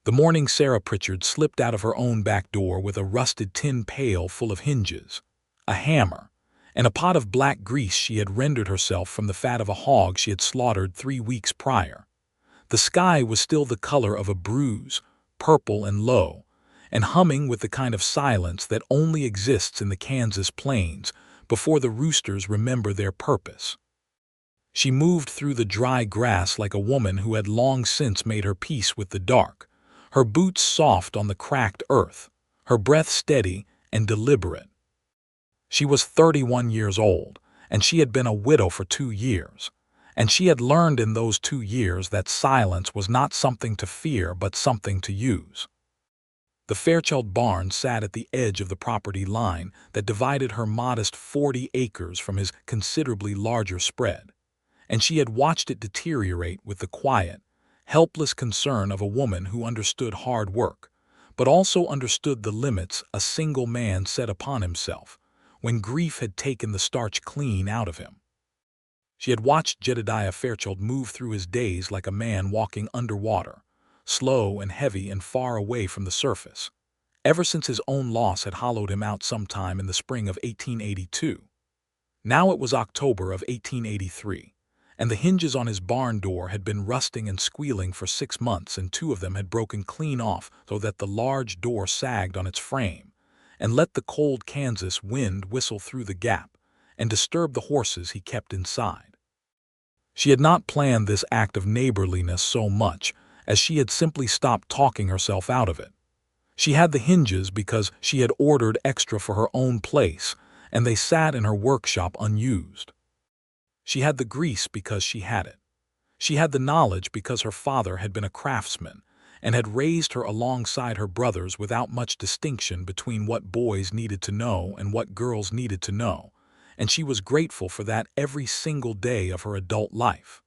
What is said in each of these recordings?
The morning Sarah Pritchard slipped out of her own back door with a rusted tin pail full of hinges, a hammer, and a pot of black grease she had rendered herself from the fat of a hog she had slaughtered 3 weeks prior. The sky was still the color of a bruise, purple and low, and humming with the kind of silence that only exists in the Kansas plains before the roosters remember their purpose. She moved through the dry grass like a woman who had long since made her peace with the dark, her boots soft on the cracked earth, her breath steady and deliberate. She was 31 years old, and she had been a widow for 2 years, and she had learned in those 2 years that silence was not something to fear but something to use. The Fairchild barn sat at the edge of the property line that divided her modest 40 acres from his considerably larger spread, and she had watched it deteriorate with the quiet, helpless concern of a woman who understood hard work, but also understood the limits a single man set upon himself when grief had taken the starch clean out of him. She had watched Jedediah Fairchild move through his days like a man walking underwater, slow and heavy and far away from the surface, ever since his own loss had hollowed him out sometime in the spring of 1882. Now it was October of 1883, and the hinges on his barn door had been rusting and squealing for 6 months, and 2 of them had broken clean off so that the large door sagged on its frame and let the cold Kansas wind whistle through the gap and disturb the horses he kept inside. She had not planned this act of neighborliness so much as she had simply stopped talking herself out of it. She had the hinges because she had ordered extra for her own place, and they sat in her workshop unused. She had the grease because she had it. She had the knowledge because her father had been a craftsman and had raised her alongside her brothers without much distinction between what boys needed to know and what girls needed to know, and she was grateful for that every single day of her adult life.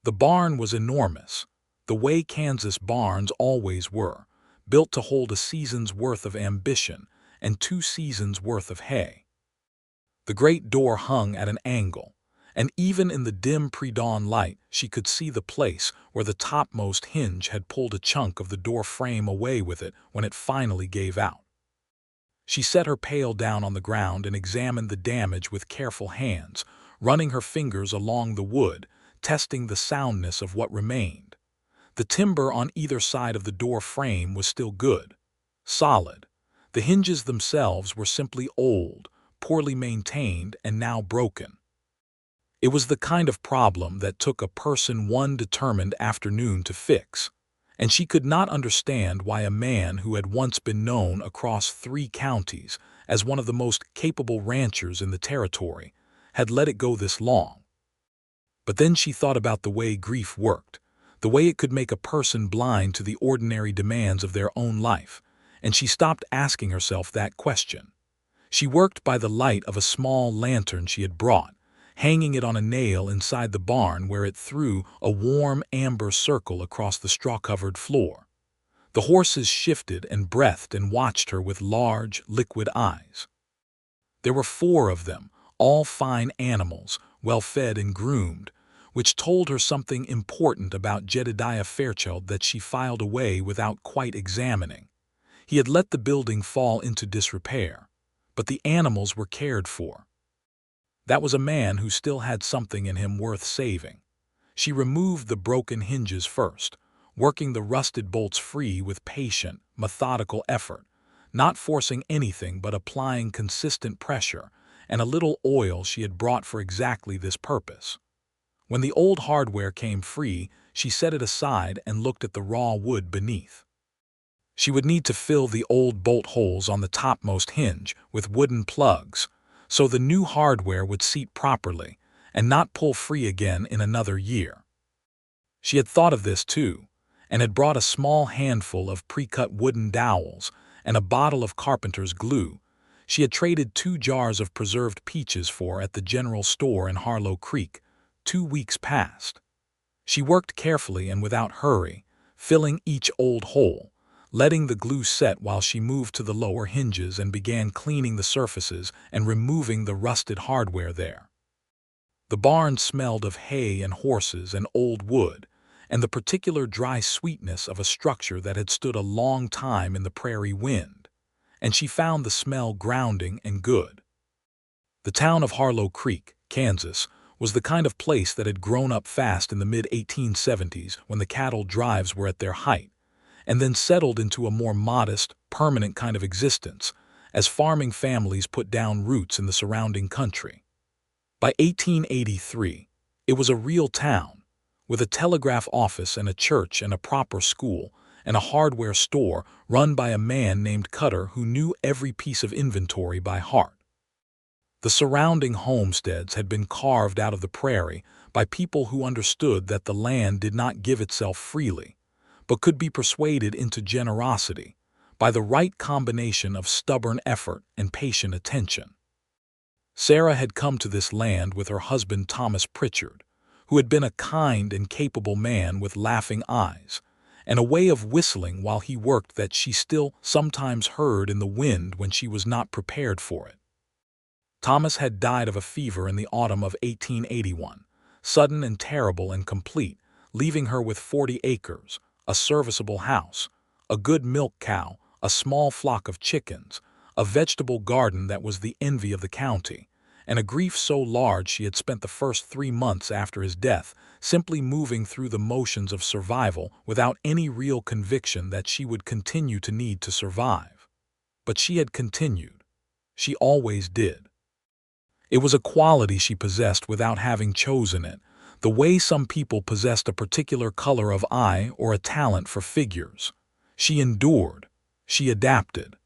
The barn was enormous, the way Kansas barns always were, built to hold a season's worth of ambition and 2 seasons' worth of hay. The great door hung at an angle, and even in the dim pre-dawn light she could see the place where the topmost hinge had pulled a chunk of the door frame away with it when it finally gave out. She set her pail down on the ground and examined the damage with careful hands, running her fingers along the wood, testing the soundness of what remained. The timber on either side of the door frame was still good, solid. The hinges themselves were simply old, poorly maintained, and now broken. It was the kind of problem that took a person one determined afternoon to fix, and she could not understand why a man who had once been known across 3 counties as one of the most capable ranchers in the territory had let it go this long. But then she thought about the way grief worked, the way it could make a person blind to the ordinary demands of their own life, and she stopped asking herself that question. She worked by the light of a small lantern she had brought, hanging it on a nail inside the barn where it threw a warm amber circle across the straw-covered floor. The horses shifted and breathed and watched her with large, liquid eyes. There were 4 of them, all fine animals, well-fed and groomed, which told her something important about Jedediah Fairchild that she filed away without quite examining. He had let the building fall into disrepair, but the animals were cared for. That was a man who still had something in him worth saving. She removed the broken hinges first, working the rusted bolts free with patient, methodical effort, not forcing anything but applying consistent pressure and a little oil she had brought for exactly this purpose. When the old hardware came free, she set it aside and looked at the raw wood beneath. She would need to fill the old bolt holes on the topmost hinge with wooden plugs, so the new hardware would seat properly and not pull free again in another year. She had thought of this too, and had brought a small handful of pre-cut wooden dowels and a bottle of carpenter's glue she had traded 2 jars of preserved peaches for at the general store in Harlow Creek 2 weeks past. She worked carefully and without hurry, filling each old hole, letting the glue set while she moved to the lower hinges and began cleaning the surfaces and removing the rusted hardware there. The barn smelled of hay and horses and old wood, and the particular dry sweetness of a structure that had stood a long time in the prairie wind, and she found the smell grounding and good. The town of Harlow Creek, Kansas, was the kind of place that had grown up fast in the mid-1870s when the cattle drives were at their height, and then settled into a more modest, permanent kind of existence as farming families put down roots in the surrounding country. By 1883, it was a real town, with a telegraph office and a church and a proper school and a hardware store run by a man named Cutter who knew every piece of inventory by heart. The surrounding homesteads had been carved out of the prairie by people who understood that the land did not give itself freely, but could be persuaded into generosity by the right combination of stubborn effort and patient attention. Sarah had come to this land with her husband Thomas Pritchard, who had been a kind and capable man with laughing eyes, and a way of whistling while he worked that she still sometimes heard in the wind when she was not prepared for it. Thomas had died of a fever in the autumn of 1881, sudden and terrible and complete, leaving her with 40 acres, a serviceable house, a good milk cow, a small flock of chickens, a vegetable garden that was the envy of the county, and a grief so large she had spent the first 3 months after his death simply moving through the motions of survival without any real conviction that she would continue to need to survive. But she had continued. She always did. It was a quality she possessed without having chosen it, the way some people possessed a particular color of eye or a talent for figures. She endured. She adapted.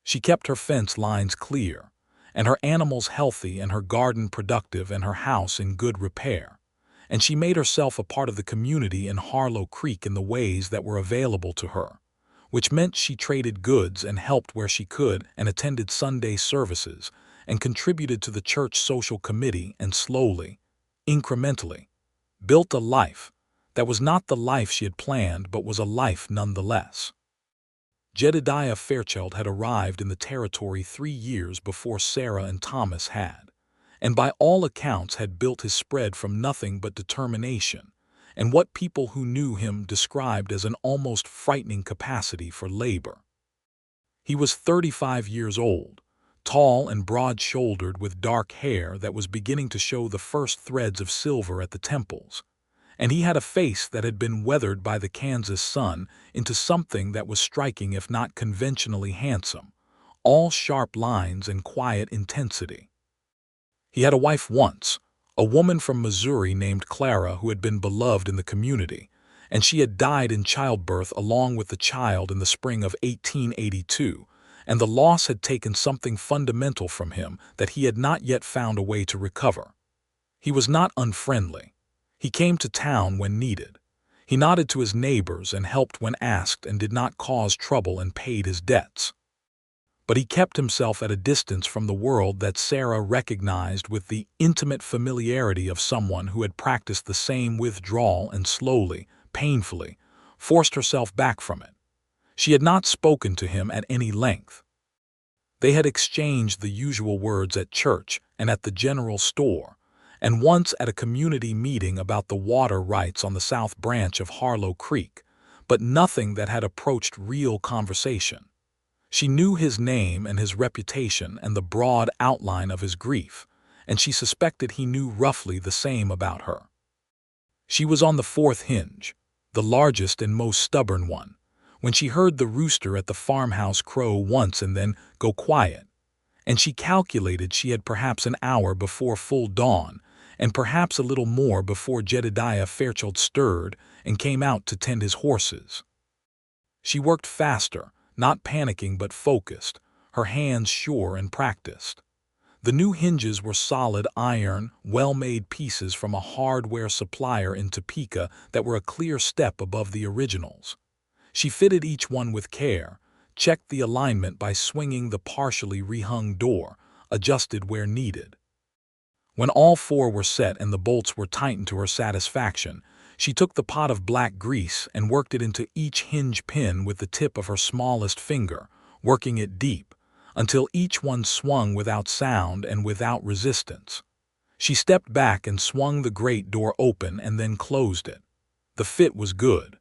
She kept her fence lines clear, and her animals healthy and her garden productive and her house in good repair, and she made herself a part of the community in Harlow Creek in the ways that were available to her, which meant she traded goods and helped where she could and attended Sunday services and contributed to the church social committee and slowly, incrementally, built a life that was not the life she had planned but was a life nonetheless. Jedediah Fairchild had arrived in the territory 3 years before Sarah and Thomas had, and by all accounts had built his spread from nothing but determination and what people who knew him described as an almost frightening capacity for labor. He was 35 years old, tall and broad-shouldered with dark hair that was beginning to show the first threads of silver at the temples, and he had a face that had been weathered by the Kansas sun into something that was striking if not conventionally handsome, all sharp lines and quiet intensity. He had a wife once, a woman from Missouri named Clara who had been beloved in the community, and she had died in childbirth along with the child in the spring of 1882, and the loss had taken something fundamental from him that he had not yet found a way to recover. He was not unfriendly. He came to town when needed. He nodded to his neighbors and helped when asked and did not cause trouble and paid his debts. But he kept himself at a distance from the world that Sarah recognized with the intimate familiarity of someone who had practiced the same withdrawal and slowly, painfully, forced herself back from it. She had not spoken to him at any length. They had exchanged the usual words at church and at the general store, and once at a community meeting about the water rights on the south branch of Harlow Creek, but nothing that had approached real conversation. She knew his name and his reputation and the broad outline of his grief, and she suspected he knew roughly the same about her. She was on the 4th hinge, the largest and most stubborn one, when she heard the rooster at the farmhouse crow once and then go quiet, and she calculated she had perhaps an hour before full dawn, and perhaps a little more before Jedediah Fairchild stirred and came out to tend his horses. She worked faster, not panicking but focused, her hands sure and practiced. The new hinges were solid iron, well-made pieces from a hardware supplier in Topeka that were a clear step above the originals. She fitted each one with care, checked the alignment by swinging the partially rehung door, adjusted where needed. When all 4 were set and the bolts were tightened to her satisfaction, she took the pot of black grease and worked it into each hinge pin with the tip of her smallest finger, working it deep, until each one swung without sound and without resistance. She stepped back and swung the grate door open and then closed it. The fit was good.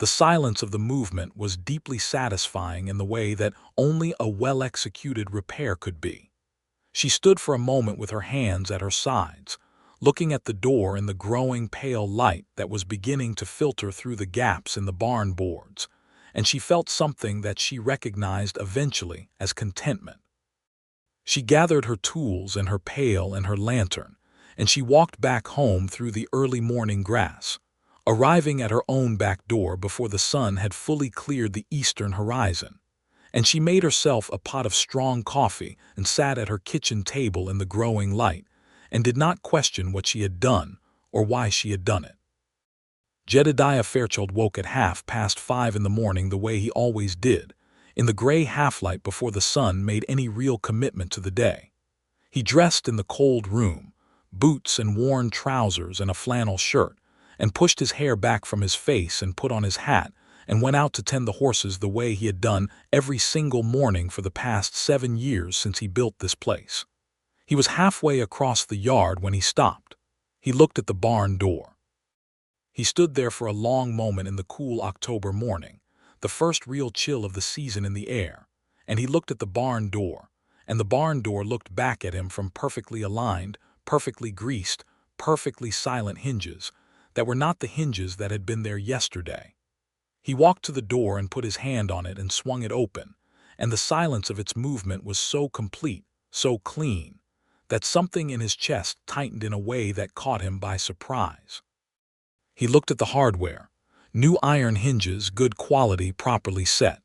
The silence of the movement was deeply satisfying in the way that only a well-executed repair could be. She stood for a moment with her hands at her sides, looking at the door in the growing pale light that was beginning to filter through the gaps in the barn boards, and she felt something that she recognized eventually as contentment. She gathered her tools and her pail and her lantern, and she walked back home through the early morning grass, arriving at her own back door before the sun had fully cleared the eastern horizon. And she made herself a pot of strong coffee and sat at her kitchen table in the growing light, and did not question what she had done or why she had done it. Jedediah Fairchild woke at 5:30 in the morning the way he always did, in the gray half-light before the sun made any real commitment to the day. He dressed in the cold room, boots and worn trousers and a flannel shirt, and pushed his hair back from his face and put on his hat, and went out to tend the horses the way he had done every single morning for the past 7 years since he built this place. He was halfway across the yard when he stopped. He looked at the barn door. He stood there for a long moment in the cool October morning, the first real chill of the season in the air, and he looked at the barn door, and the barn door looked back at him from perfectly aligned, perfectly greased, perfectly silent hinges that were not the hinges that had been there yesterday. He walked to the door and put his hand on it and swung it open, and the silence of its movement was so complete, so clean, that something in his chest tightened in a way that caught him by surprise. He looked at the hardware, new iron hinges, good quality, properly set.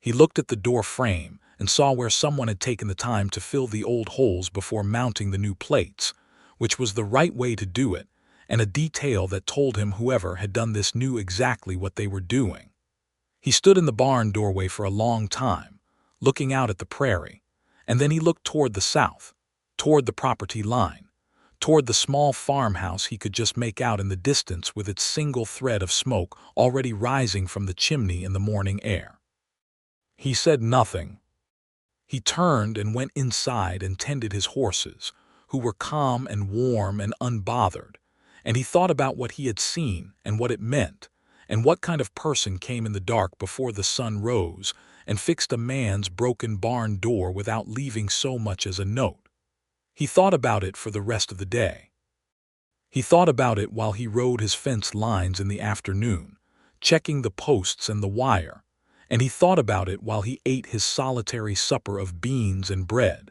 He looked at the door frame and saw where someone had taken the time to fill the old holes before mounting the new plates, which was the right way to do it, and a detail that told him whoever had done this knew exactly what they were doing. He stood in the barn doorway for a long time, looking out at the prairie, and then he looked toward the south, toward the property line, toward the small farmhouse he could just make out in the distance with its single thread of smoke already rising from the chimney in the morning air. He said nothing. He turned and went inside and tended his horses, who were calm and warm and unbothered, and he thought about what he had seen and what it meant, and what kind of person came in the dark before the sun rose and fixed a man's broken barn door without leaving so much as a note. He thought about it for the rest of the day. He thought about it while he rode his fence lines in the afternoon, checking the posts and the wire, and he thought about it while he ate his solitary supper of beans and bread,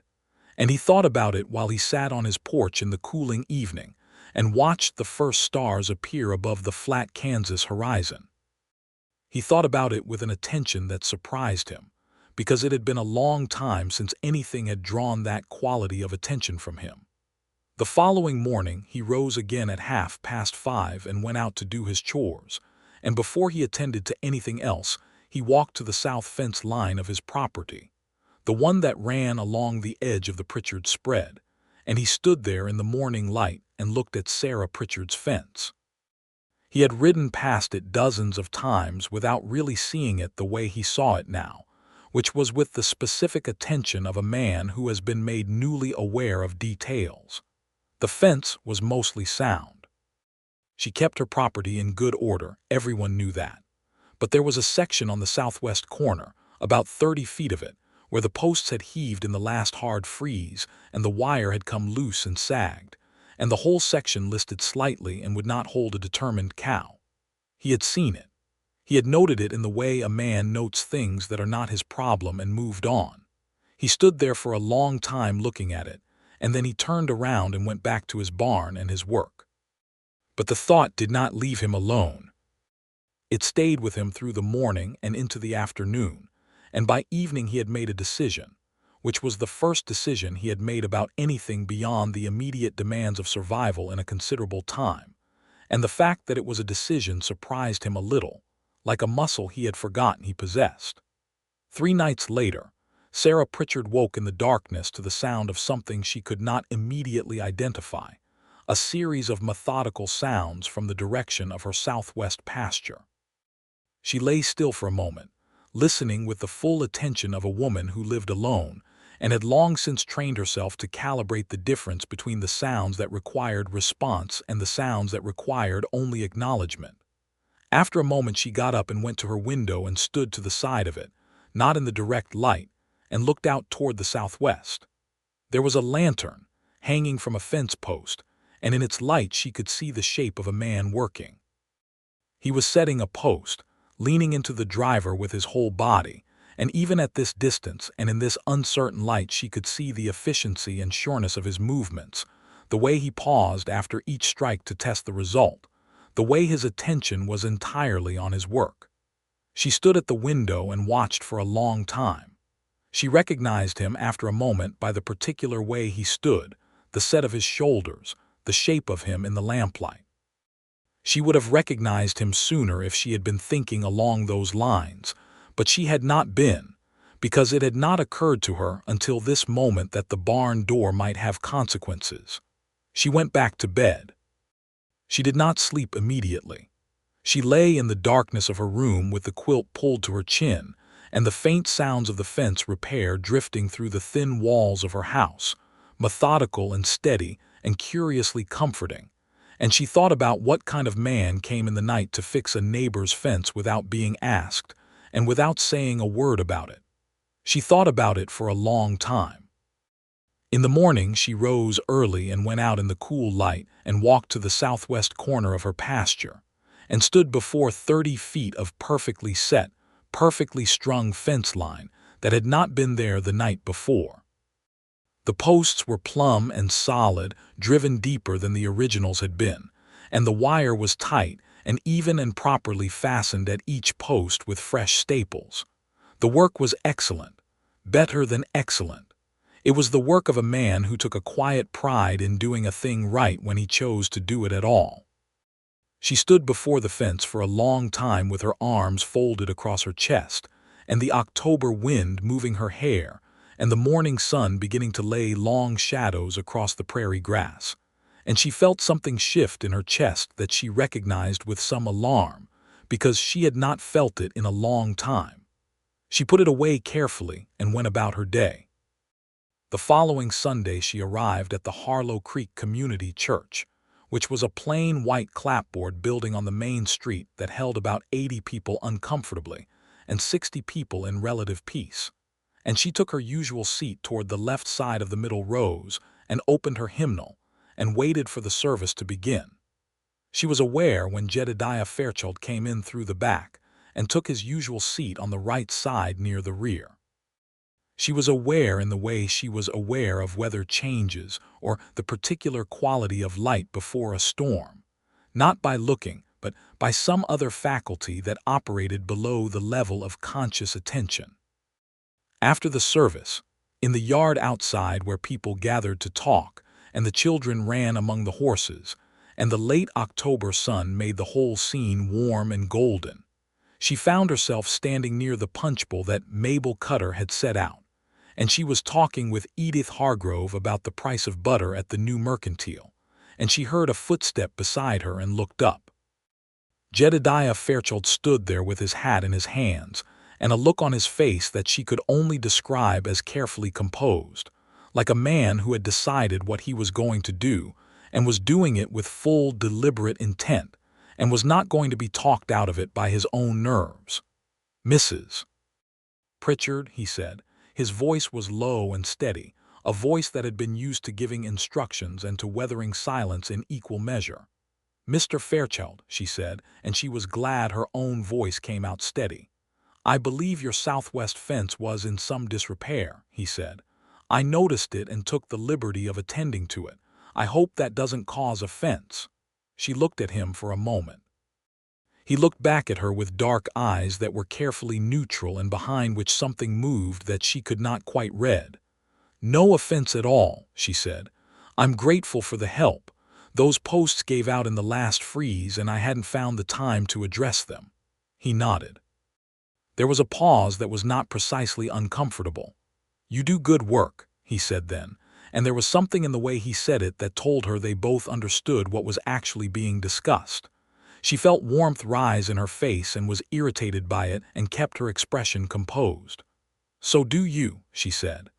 and he thought about it while he sat on his porch in the cooling evening and watched the first stars appear above the flat Kansas horizon. He thought about it with an attention that surprised him, because it had been a long time since anything had drawn that quality of attention from him. The following morning he rose again at 5:30 and went out to do his chores, and before he attended to anything else, he walked to the south fence line of his property, the one that ran along the edge of the Pritchard spread, and he stood there in the morning light and looked at Sarah Pritchard's fence. He had ridden past it dozens of times without really seeing it the way he saw it now, which was with the specific attention of a man who has been made newly aware of details. The fence was mostly sound. She kept her property in good order, everyone knew that. But there was a section on the southwest corner, about 30 feet of it, where the posts had heaved in the last hard freeze and the wire had come loose and sagged, and the whole section listed slightly and would not hold a determined cow. He had seen it. He had noted it in the way a man notes things that are not his problem and moved on. He stood there for a long time looking at it, and then he turned around and went back to his barn and his work. But the thought did not leave him alone. It stayed with him through the morning and into the afternoon, and by evening he had made a decision, which was the first decision he had made about anything beyond the immediate demands of survival in a considerable time, and the fact that it was a decision surprised him a little, like a muscle he had forgotten he possessed. 3 nights later, Sarah Pritchard woke in the darkness to the sound of something she could not immediately identify, a series of methodical sounds from the direction of her southwest pasture. She lay still for a moment, listening with the full attention of a woman who lived alone and had long since trained herself to calibrate the difference between the sounds that required response and the sounds that required only acknowledgement. After a moment she got up and went to her window and stood to the side of it, not in the direct light, and looked out toward the southwest. There was a lantern, hanging from a fence post, and in its light she could see the shape of a man working. He was setting a post, leaning into the driver with his whole body, and even at this distance and in this uncertain light she could see the efficiency and sureness of his movements, the way he paused after each strike to test the result, the way his attention was entirely on his work. She stood at the window and watched for a long time. She recognized him after a moment by the particular way he stood, the set of his shoulders, the shape of him in the lamplight. She would have recognized him sooner if she had been thinking along those lines, but she had not been, because it had not occurred to her until this moment that the barn door might have consequences. She went back to bed. She did not sleep immediately. She lay in the darkness of her room with the quilt pulled to her chin, and the faint sounds of the fence repair drifting through the thin walls of her house, methodical and steady and curiously comforting. And she thought about what kind of man came in the night to fix a neighbor's fence without being asked, and without saying a word about it. She thought about it for a long time. In the morning she rose early and went out in the cool light and walked to the southwest corner of her pasture, and stood before 30 feet of perfectly set, perfectly strung fence line that had not been there the night before. The posts were plumb and solid, driven deeper than the originals had been, and the wire was tight and even and properly fastened at each post with fresh staples. The work was excellent, better than excellent. It was the work of a man who took a quiet pride in doing a thing right when he chose to do it at all. She stood before the fence for a long time with her arms folded across her chest, and the October wind moving her hair, and the morning sun beginning to lay long shadows across the prairie grass, and she felt something shift in her chest that she recognized with some alarm, because she had not felt it in a long time. She put it away carefully and went about her day. The following Sunday she arrived at the Harlow Creek Community Church, which was a plain white clapboard building on the main street that held about 80 people uncomfortably and 60 people in relative peace. And she took her usual seat toward the left side of the middle rows and opened her hymnal and waited for the service to begin. She was aware when Jedediah Fairchild came in through the back and took his usual seat on the right side near the rear. She was aware in the way she was aware of weather changes or the particular quality of light before a storm, not by looking, but by some other faculty that operated below the level of conscious attention. After the service, in the yard outside where people gathered to talk, and the children ran among the horses, and the late October sun made the whole scene warm and golden, she found herself standing near the punch bowl that Mabel Cutter had set out, and she was talking with Edith Hargrove about the price of butter at the new mercantile, and she heard a footstep beside her and looked up. Jedediah Fairchild stood there with his hat in his hands, and a look on his face that she could only describe as carefully composed, like a man who had decided what he was going to do, and was doing it with full, deliberate intent, and was not going to be talked out of it by his own nerves. "Mrs. Pritchard," he said. His voice was low and steady, a voice that had been used to giving instructions and to weathering silence in equal measure. "Mr. Fairchild," she said, and she was glad her own voice came out steady. "I believe your southwest fence was in some disrepair," he said. "I noticed it and took the liberty of attending to it. I hope that doesn't cause offense." She looked at him for a moment. He looked back at her with dark eyes that were carefully neutral and behind which something moved that she could not quite read. "No offense at all," she said. "I'm grateful for the help. Those posts gave out in the last freeze and I hadn't found the time to address them." He nodded. There was a pause that was not precisely uncomfortable. "You do good work," he said then, and there was something in the way he said it that told her they both understood what was actually being discussed. She felt warmth rise in her face and was irritated by it and kept her expression composed. "So do you," she said.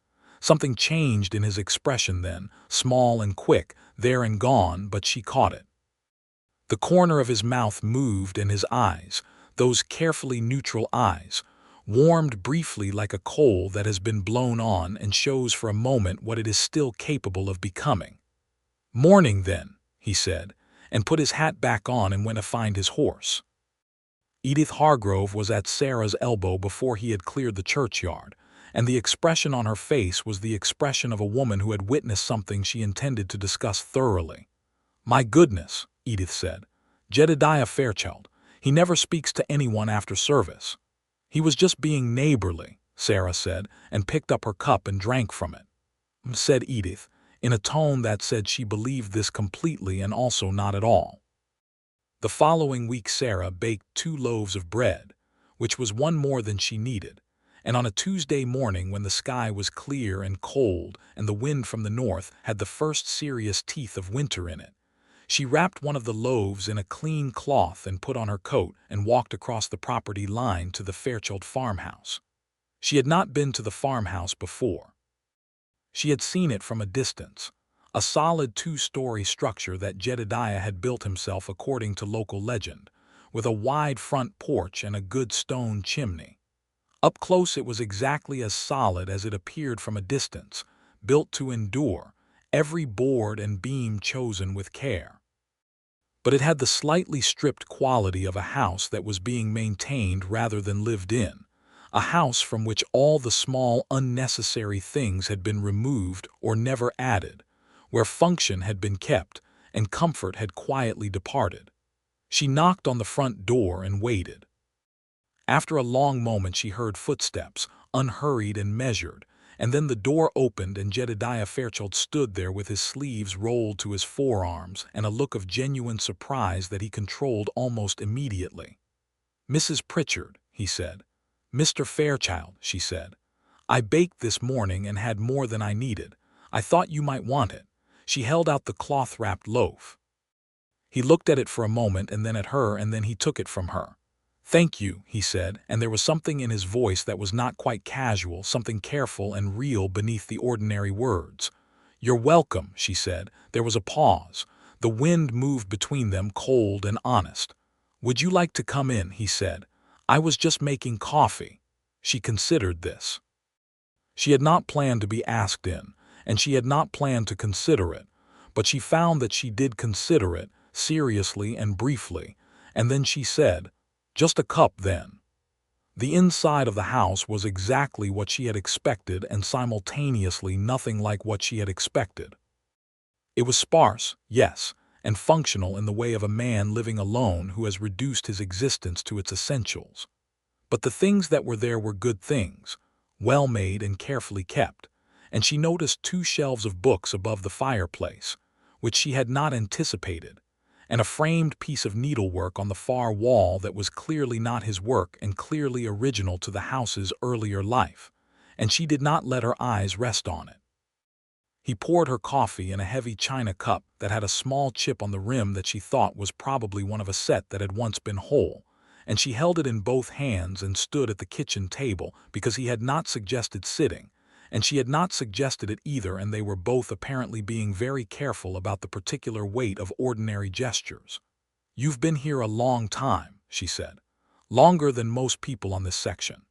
Something changed in his expression then, small and quick, there and gone, but she caught it. The corner of his mouth moved and his eyes, those carefully neutral eyes, warmed briefly like a coal that has been blown on and shows for a moment what it is still capable of becoming. "Morning, then," he said, and put his hat back on and went to find his horse. Edith Hargrove was at Sarah's elbow before he had cleared the churchyard, and the expression on her face was the expression of a woman who had witnessed something she intended to discuss thoroughly. "My goodness," Edith said. "Jedediah Fairchild. He never speaks to anyone after service." "He was just being neighborly," Sarah said, and picked up her cup and drank from it. Said Edith, in a tone that said she believed this completely and also not at all. The following week Sarah baked 2 loaves of bread, which was one more than she needed, and on a Tuesday morning when the sky was clear and cold and the wind from the north had the first serious teeth of winter in it, she wrapped one of the loaves in a clean cloth and put on her coat and walked across the property line to the Fairchild farmhouse. She had not been to the farmhouse before. She had seen it from a distance, a solid 2-story structure that Jedediah had built himself according to local legend, with a wide front porch and a good stone chimney. Up close it was exactly as solid as it appeared from a distance, built to endure, every board and beam chosen with care. But it had the slightly stripped quality of a house that was being maintained rather than lived in, a house from which all the small, unnecessary things had been removed or never added, where function had been kept and comfort had quietly departed. She knocked on the front door and waited. After a long moment she heard footsteps, unhurried and measured, and then the door opened and Jedediah Fairchild stood there with his sleeves rolled to his forearms and a look of genuine surprise that he controlled almost immediately. "Mrs. Pritchard," he said. "Mr. Fairchild," she said. "I baked this morning and had more than I needed. I thought you might want it." She held out the cloth-wrapped loaf. He looked at it for a moment and then at her and then he took it from her. "Thank you," he said, and there was something in his voice that was not quite casual, something careful and real beneath the ordinary words. "You're welcome," she said. There was a pause. The wind moved between them, cold and honest. "Would you like to come in?" he said. "I was just making coffee." She considered this. She had not planned to be asked in, and she had not planned to consider it, but she found that she did consider it, seriously and briefly, and then she said, "Just a cup, then." The inside of the house was exactly what she had expected and simultaneously nothing like what she had expected. It was sparse, yes, and functional in the way of a man living alone who has reduced his existence to its essentials. But the things that were there were good things, well-made and carefully kept, and she noticed 2 shelves of books above the fireplace, which she had not anticipated, and a framed piece of needlework on the far wall that was clearly not his work and clearly original to the house's earlier life, and she did not let her eyes rest on it. He poured her coffee in a heavy china cup that had a small chip on the rim that she thought was probably one of a set that had once been whole, and she held it in both hands and stood at the kitchen table because he had not suggested sitting, and she had not suggested it either, and they were both apparently being very careful about the particular weight of ordinary gestures. "You've been here a long time," she said. "Longer than most people on this section."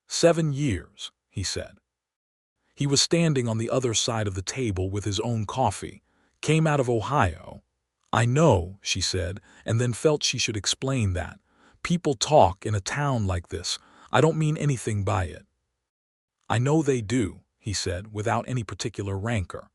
7 years, he said. He was standing on the other side of the table with his own coffee. "Came out of Ohio." "I know," she said, and then felt she should explain that. "People talk in a town like this. I don't mean anything by it." "I know they do," he said, without any particular rancor.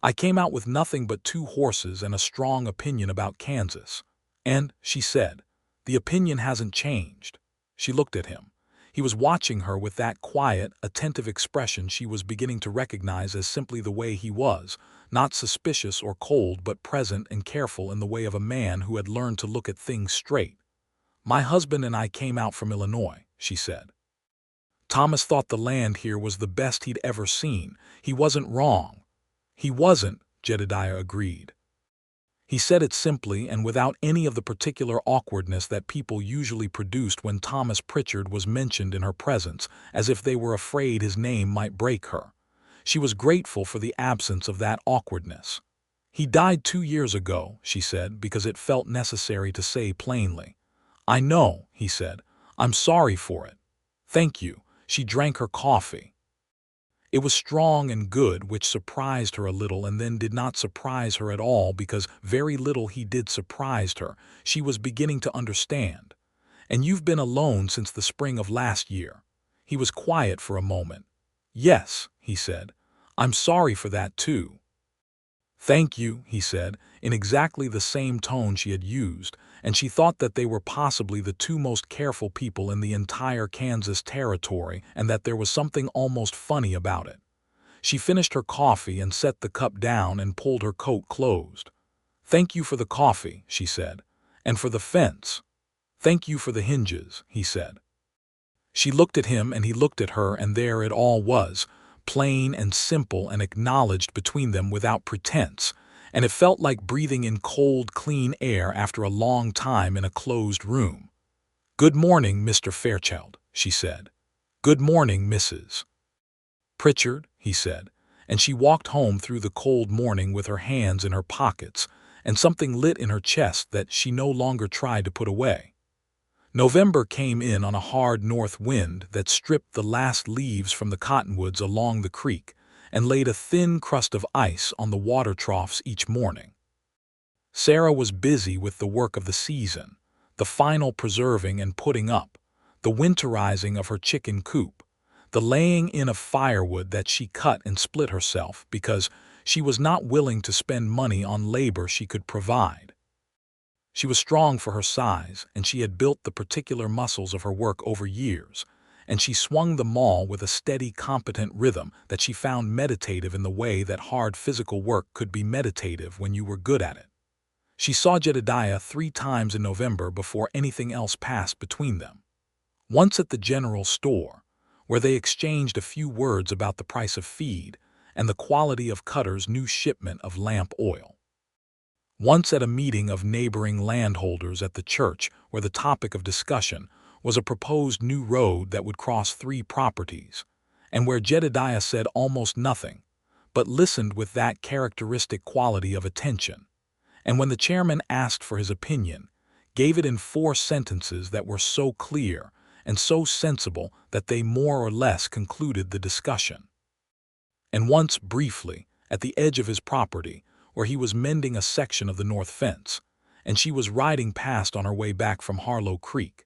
"I came out with nothing but 2 horses and a strong opinion about Kansas. And," she said, "the opinion hasn't changed." She looked at him. He was watching her with that quiet, attentive expression she was beginning to recognize as simply the way he was, not suspicious or cold but present and careful in the way of a man who had learned to look at things straight. "My husband and I came out from Illinois," she said. "Thomas thought the land here was the best he'd ever seen. He wasn't wrong." "He wasn't," Jedediah agreed. He said it simply and without any of the particular awkwardness that people usually produced when Thomas Pritchard was mentioned in her presence, as if they were afraid his name might break her. She was grateful for the absence of that awkwardness. "He died 2 years ago," she said, because it felt necessary to say plainly. "I know," he said. "I'm sorry for it." "Thank you." She drank her coffee. It was strong and good, which surprised her a little and then did not surprise her at all because very little he did surprised her. She was beginning to understand. "And you've been alone since the spring of last year." He was quiet for a moment. "Yes," he said. "I'm sorry for that too." "Thank you," he said, in exactly the same tone she had used, and she thought that they were possibly the two most careful people in the entire Kansas territory and that there was something almost funny about it. She finished her coffee and set the cup down and pulled her coat closed. "Thank you for the coffee," she said, "and for the fence." "Thank you for the hinges," he said. She looked at him and he looked at her, and there it all was, plain and simple and acknowledged between them without pretense, and it felt like breathing in cold, clean air after a long time in a closed room. "Good morning, Mr. Fairchild," she said. "Good morning, Mrs. Pritchard," he said, and she walked home through the cold morning with her hands in her pockets and something lit in her chest that she no longer tried to put away. November came in on a hard north wind that stripped the last leaves from the cottonwoods along the creek and laid a thin crust of ice on the water troughs each morning. Sarah was busy with the work of the season, the final preserving and putting up, the winterizing of her chicken coop, the laying in of firewood that she cut and split herself because she was not willing to spend money on labor she could provide. She was strong for her size, and she had built the particular muscles of her work over years, and she swung the maul with a steady, competent rhythm that she found meditative in the way that hard physical work could be meditative when you were good at it. She saw Jedediah 3 times in November before anything else passed between them. Once at the general store, where they exchanged a few words about the price of feed and the quality of Cutter's new shipment of lamp oil. Once at a meeting of neighboring landholders at the church where the topic of discussion was a proposed new road that would cross 3 properties, and where Jedediah said almost nothing, but listened with that characteristic quality of attention, and when the chairman asked for his opinion, gave it in 4 sentences that were so clear and so sensible that they more or less concluded the discussion. And once, briefly, at the edge of his property, where he was mending a section of the north fence, and she was riding past on her way back from Harlow Creek,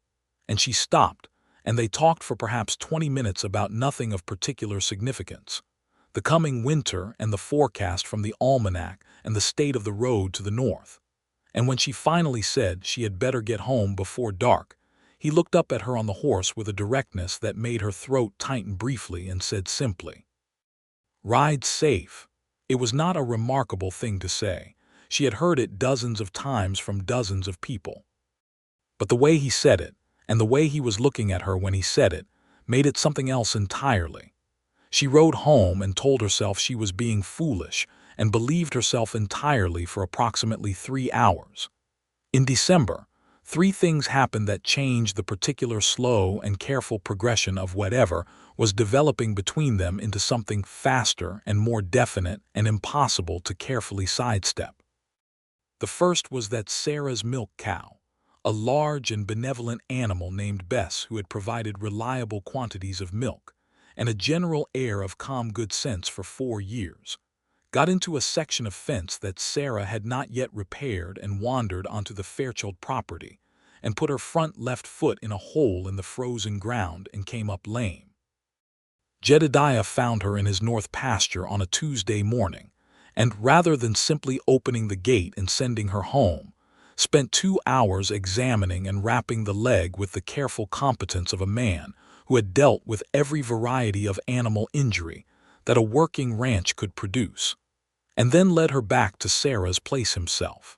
and she stopped, and they talked for perhaps 20 minutes about nothing of particular significance, the coming winter and the forecast from the almanac and the state of the road to the north. And when she finally said she had better get home before dark, he looked up at her on the horse with a directness that made her throat tighten briefly and said simply, "Ride safe." It was not a remarkable thing to say. She had heard it dozens of times from dozens of people. But the way he said it, and the way he was looking at her when he said it, made it something else entirely. She rode home and told herself she was being foolish and believed herself entirely for approximately 3 hours. In December, 3 things happened that changed the particular slow and careful progression of whatever was developing between them into something faster and more definite and impossible to carefully sidestep. The first was that Sarah's milk cow, a large and benevolent animal named Bess who had provided reliable quantities of milk and a general air of calm good sense for 4 years, got into a section of fence that Sarah had not yet repaired and wandered onto the Fairchild property and put her front left foot in a hole in the frozen ground and came up lame. Jedediah found her in his north pasture on a Tuesday morning, and rather than simply opening the gate and sending her home, spent 2 hours examining and wrapping the leg with the careful competence of a man who had dealt with every variety of animal injury that a working ranch could produce, and then led her back to Sarah's place himself.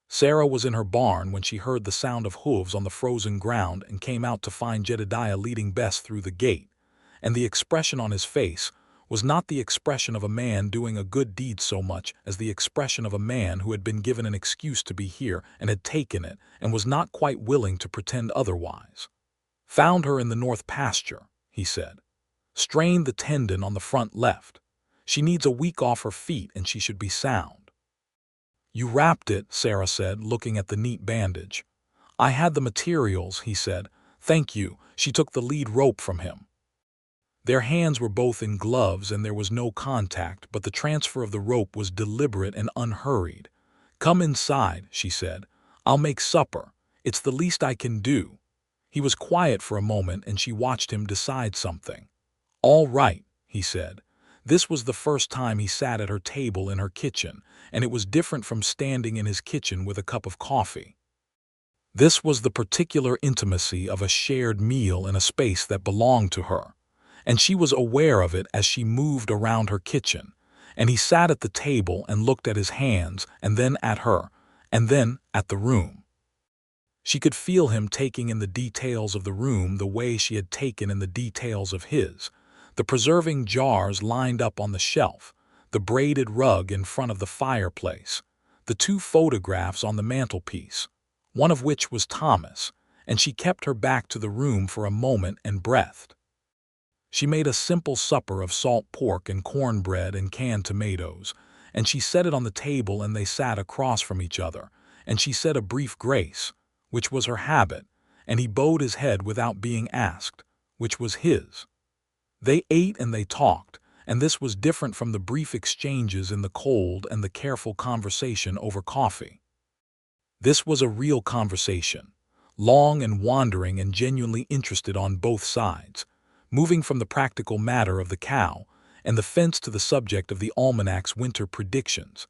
Sarah was in her barn when she heard the sound of hooves on the frozen ground and came out to find Jedediah leading Bess through the gate, and the expression on his face was not the expression of a man doing a good deed so much as the expression of a man who had been given an excuse to be here and had taken it and was not quite willing to pretend otherwise. "Found her in the north pasture," he said. "Strained the tendon on the front left. She needs a week off her feet and she should be sound. You wrapped it, Sarah said, looking at the neat bandage. I had the materials, he said. Thank you. She took the lead rope from him. Their hands were both in gloves and there was no contact, but the transfer of the rope was deliberate and unhurried. Come inside, she said. I'll make supper. It's the least I can do. He was quiet for a moment and she watched him decide something. All right, he said. This was the first time he sat at her table in her kitchen, and it was different from standing in his kitchen with a cup of coffee. This was the particular intimacy of a shared meal in a space that belonged to her, and she was aware of it as she moved around her kitchen, and he sat at the table and looked at his hands and then at her, and then at the room. She could feel him taking in the details of the room the way she had taken in the details of his. The preserving jars lined up on the shelf, the braided rug in front of the fireplace, the two photographs on the mantelpiece, one of which was Thomas, and she kept her back to the room for a moment and breathed. She made a simple supper of salt pork and cornbread and canned tomatoes, and she set it on the table and they sat across from each other, and she said a brief grace, which was her habit, and he bowed his head without being asked, which was his. They ate and they talked, and this was different from the brief exchanges in the cold and the careful conversation over coffee. This was a real conversation, long and wandering and genuinely interested on both sides, moving from the practical matter of the cow and the fence to the subject of the almanac's winter predictions,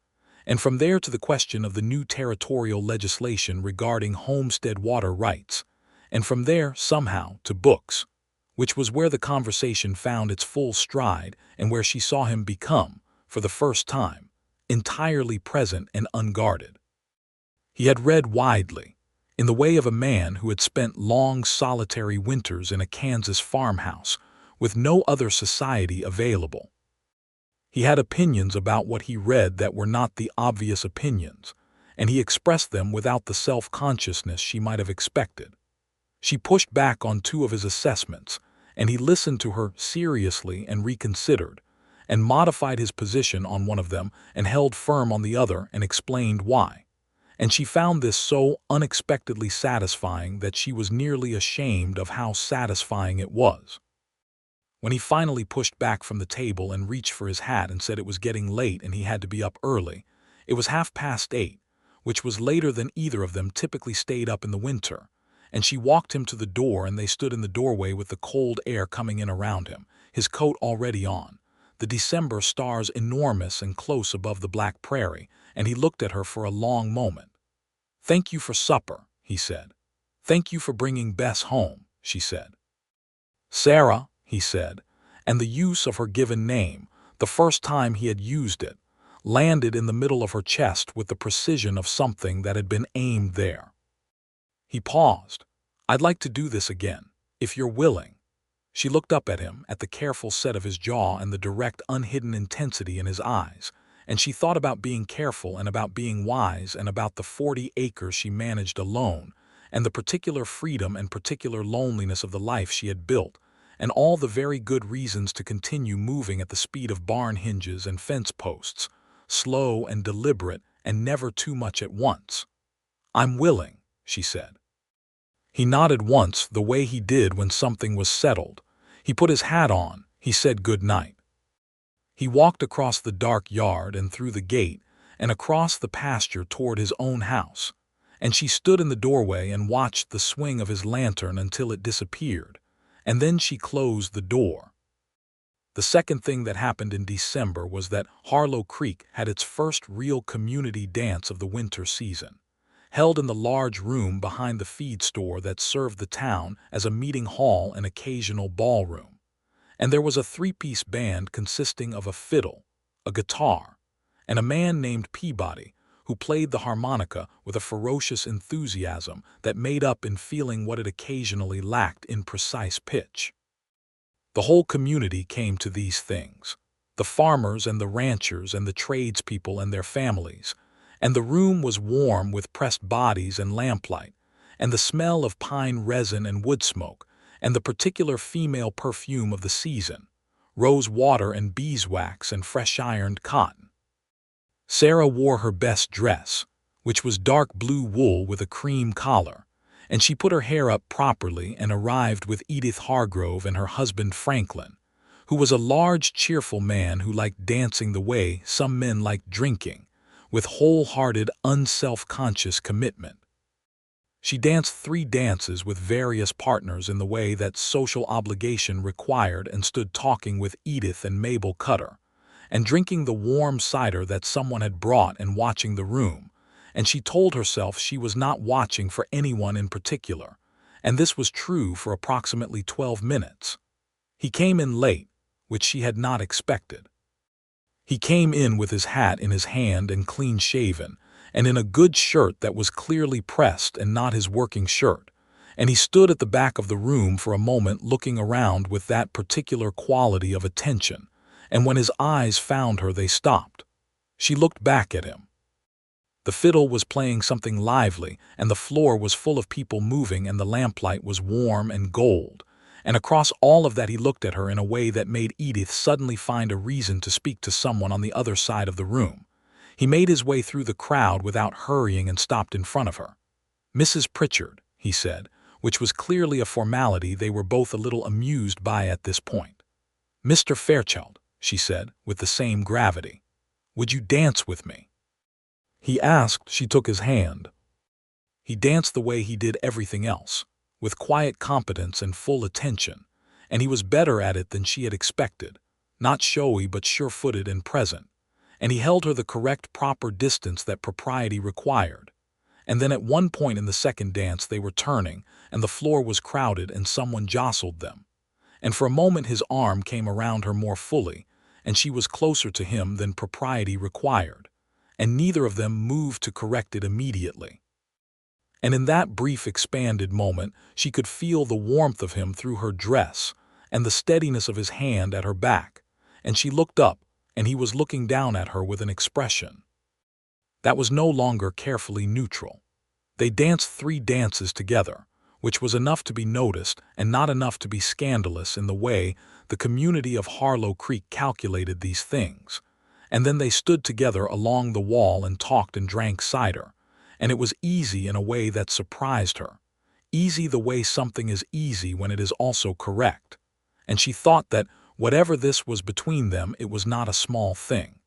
and from there to the question of the new territorial legislation regarding homestead water rights, and from there, somehow, to books, which was where the conversation found its full stride and where she saw him become, for the first time, entirely present and unguarded. He had read widely, in the way of a man who had spent long solitary winters in a Kansas farmhouse with no other society available. He had opinions about what he read that were not the obvious opinions, and he expressed them without the self-consciousness she might have expected. She pushed back on two of his assessments, and he listened to her seriously and reconsidered, and modified his position on one of them and held firm on the other and explained why. And she found this so unexpectedly satisfying that she was nearly ashamed of how satisfying it was. When he finally pushed back from the table and reached for his hat and said it was getting late and he had to be up early, it was 8:30, which was later than either of them typically stayed up in the winter, and she walked him to the door and they stood in the doorway with the cold air coming in around him, his coat already on, the December stars enormous and close above the black prairie, and he looked at her for a long moment. "Thank you for supper," he said. "Thank you for bringing Bess home," she said. "Sarah," he said, and the use of her given name, the first time he had used it, landed in the middle of her chest with the precision of something that had been aimed there. He paused. "I'd like to do this again, if you're willing." She looked up at him, at the careful set of his jaw and the direct, unhidden intensity in his eyes, and she thought about being careful and about being wise and about the 40 acres she managed alone, and the particular freedom and particular loneliness of the life she had built, and all the very good reasons to continue moving at the speed of barn hinges and fence posts, slow and deliberate and never too much at once. "I'm willing," she said. He nodded once, the way he did when something was settled. He put his hat on. He said good night. He walked across the dark yard and through the gate and across the pasture toward his own house, and she stood in the doorway and watched the swing of his lantern until it disappeared, and then she closed the door. The second thing that happened in December was that Harlow Creek had its first real community dance of the winter season, held in the large room behind the feed store that served the town as a meeting hall and occasional ballroom. And there was a three-piece band consisting of a fiddle, a guitar, and a man named Peabody, who played the harmonica with a ferocious enthusiasm that made up in feeling what it occasionally lacked in precise pitch. The whole community came to these things, the farmers and the ranchers and the tradespeople and their families, and the room was warm with pressed bodies and lamplight, and the smell of pine resin and wood smoke, and the particular female perfume of the season, rose water and beeswax and fresh-ironed cotton. Sarah wore her best dress, which was dark blue wool with a cream collar, and she put her hair up properly and arrived with Edith Hargrove and her husband Franklin, who was a large, cheerful man who liked dancing the way some men like drinking, with wholehearted, unself-conscious commitment. She danced 3 dances with various partners in the way that social obligation required and stood talking with Edith and Mabel Cutter, and drinking the warm cider that someone had brought and watching the room, and she told herself she was not watching for anyone in particular, and this was true for approximately 12 minutes. He came in late, which she had not expected. He came in with his hat in his hand and clean-shaven, and in a good shirt that was clearly pressed and not his working shirt, and he stood at the back of the room for a moment looking around with that particular quality of attention, and when his eyes found her they stopped. She looked back at him. The fiddle was playing something lively, and the floor was full of people moving, and the lamplight was warm and gold, and across all of that he looked at her in a way that made Edith suddenly find a reason to speak to someone on the other side of the room. He made his way through the crowd without hurrying and stopped in front of her. "Mrs. Pritchard," he said, which was clearly a formality they were both a little amused by at this point. "Mr. Fairchild," she said, with the same gravity. "Would you dance with me?" He asked. She took his hand. He danced the way he did everything else, with quiet competence and full attention, and he was better at it than she had expected, not showy but sure-footed and present, and he held her the correct proper distance that propriety required. And then at one point in the second dance they were turning, and the floor was crowded and someone jostled them, and for a moment his arm came around her more fully, and she was closer to him than propriety required, and neither of them moved to correct it immediately. And in that brief expanded moment she could feel the warmth of him through her dress and the steadiness of his hand at her back, and she looked up, and he was looking down at her with an expression that was no longer carefully neutral. They danced 3 dances together, which was enough to be noticed and not enough to be scandalous in the way the community of Harlow Creek calculated these things, and then they stood together along the wall and talked and drank cider, and it was easy in a way that surprised her, easy the way something is easy when it is also correct, and she thought that whatever this was between them, it was not a small thing.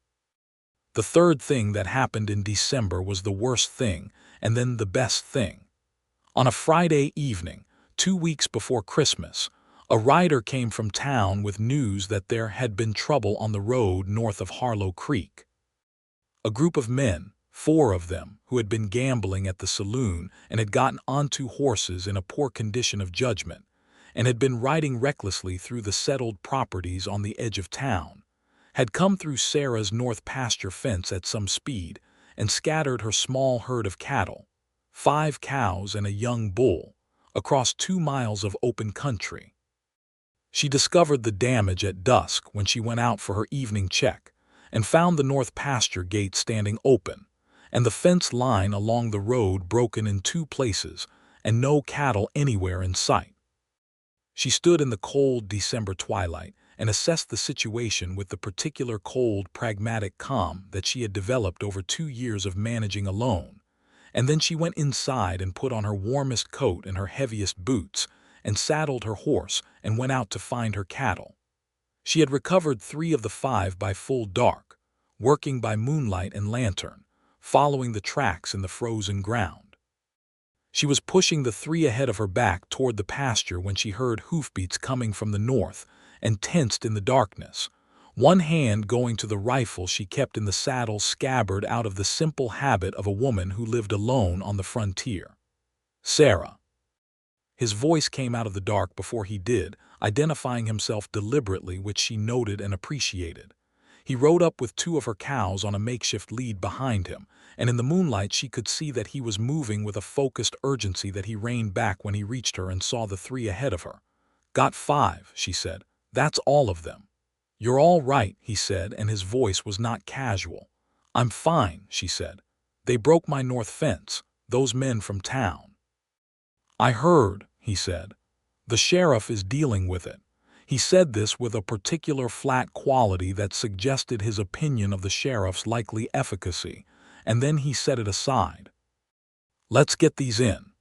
The third thing that happened in December was the worst thing, and then the best thing. On a Friday evening, 2 weeks before Christmas, a rider came from town with news that there had been trouble on the road north of Harlow Creek. A group of men, 4 of them, who had been gambling at the saloon and had gotten onto horses in a poor condition of judgment, and had been riding recklessly through the settled properties on the edge of town, had come through Sarah's north pasture fence at some speed and scattered her small herd of cattle, 5 cows and a young bull, across 2 miles of open country. She discovered the damage at dusk when she went out for her evening check and found the north pasture gate standing open and the fence line along the road broken in 2 places and no cattle anywhere in sight. She stood in the cold December twilight and assessed the situation with the particular cold, pragmatic calm that she had developed over 2 years of managing alone, and then she went inside and put on her warmest coat and her heaviest boots and saddled her horse and went out to find her cattle. She had recovered 3 of the 5 by full dark, working by moonlight and lantern, following the tracks in the frozen ground. She was pushing the 3 ahead of her back toward the pasture when she heard hoofbeats coming from the north and tensed in the darkness, one hand going to the rifle she kept in the saddle scabbard out of the simple habit of a woman who lived alone on the frontier. "Sarah." His voice came out of the dark before he did, identifying himself deliberately, which she noted and appreciated. He rode up with 2 of her cows on a makeshift lead behind him, and in the moonlight she could see that he was moving with a focused urgency that he reined back when he reached her and saw the 3 ahead of her. "Got 5, she said. "That's all of them." "You're all right," he said, and his voice was not casual. "I'm fine," she said. "They broke my north fence, those men from town." "I heard," he said. "The sheriff is dealing with it. He said this with a particular flat quality that suggested his opinion of the sheriff's likely efficacy, and then he set it aside. "Let's get these in."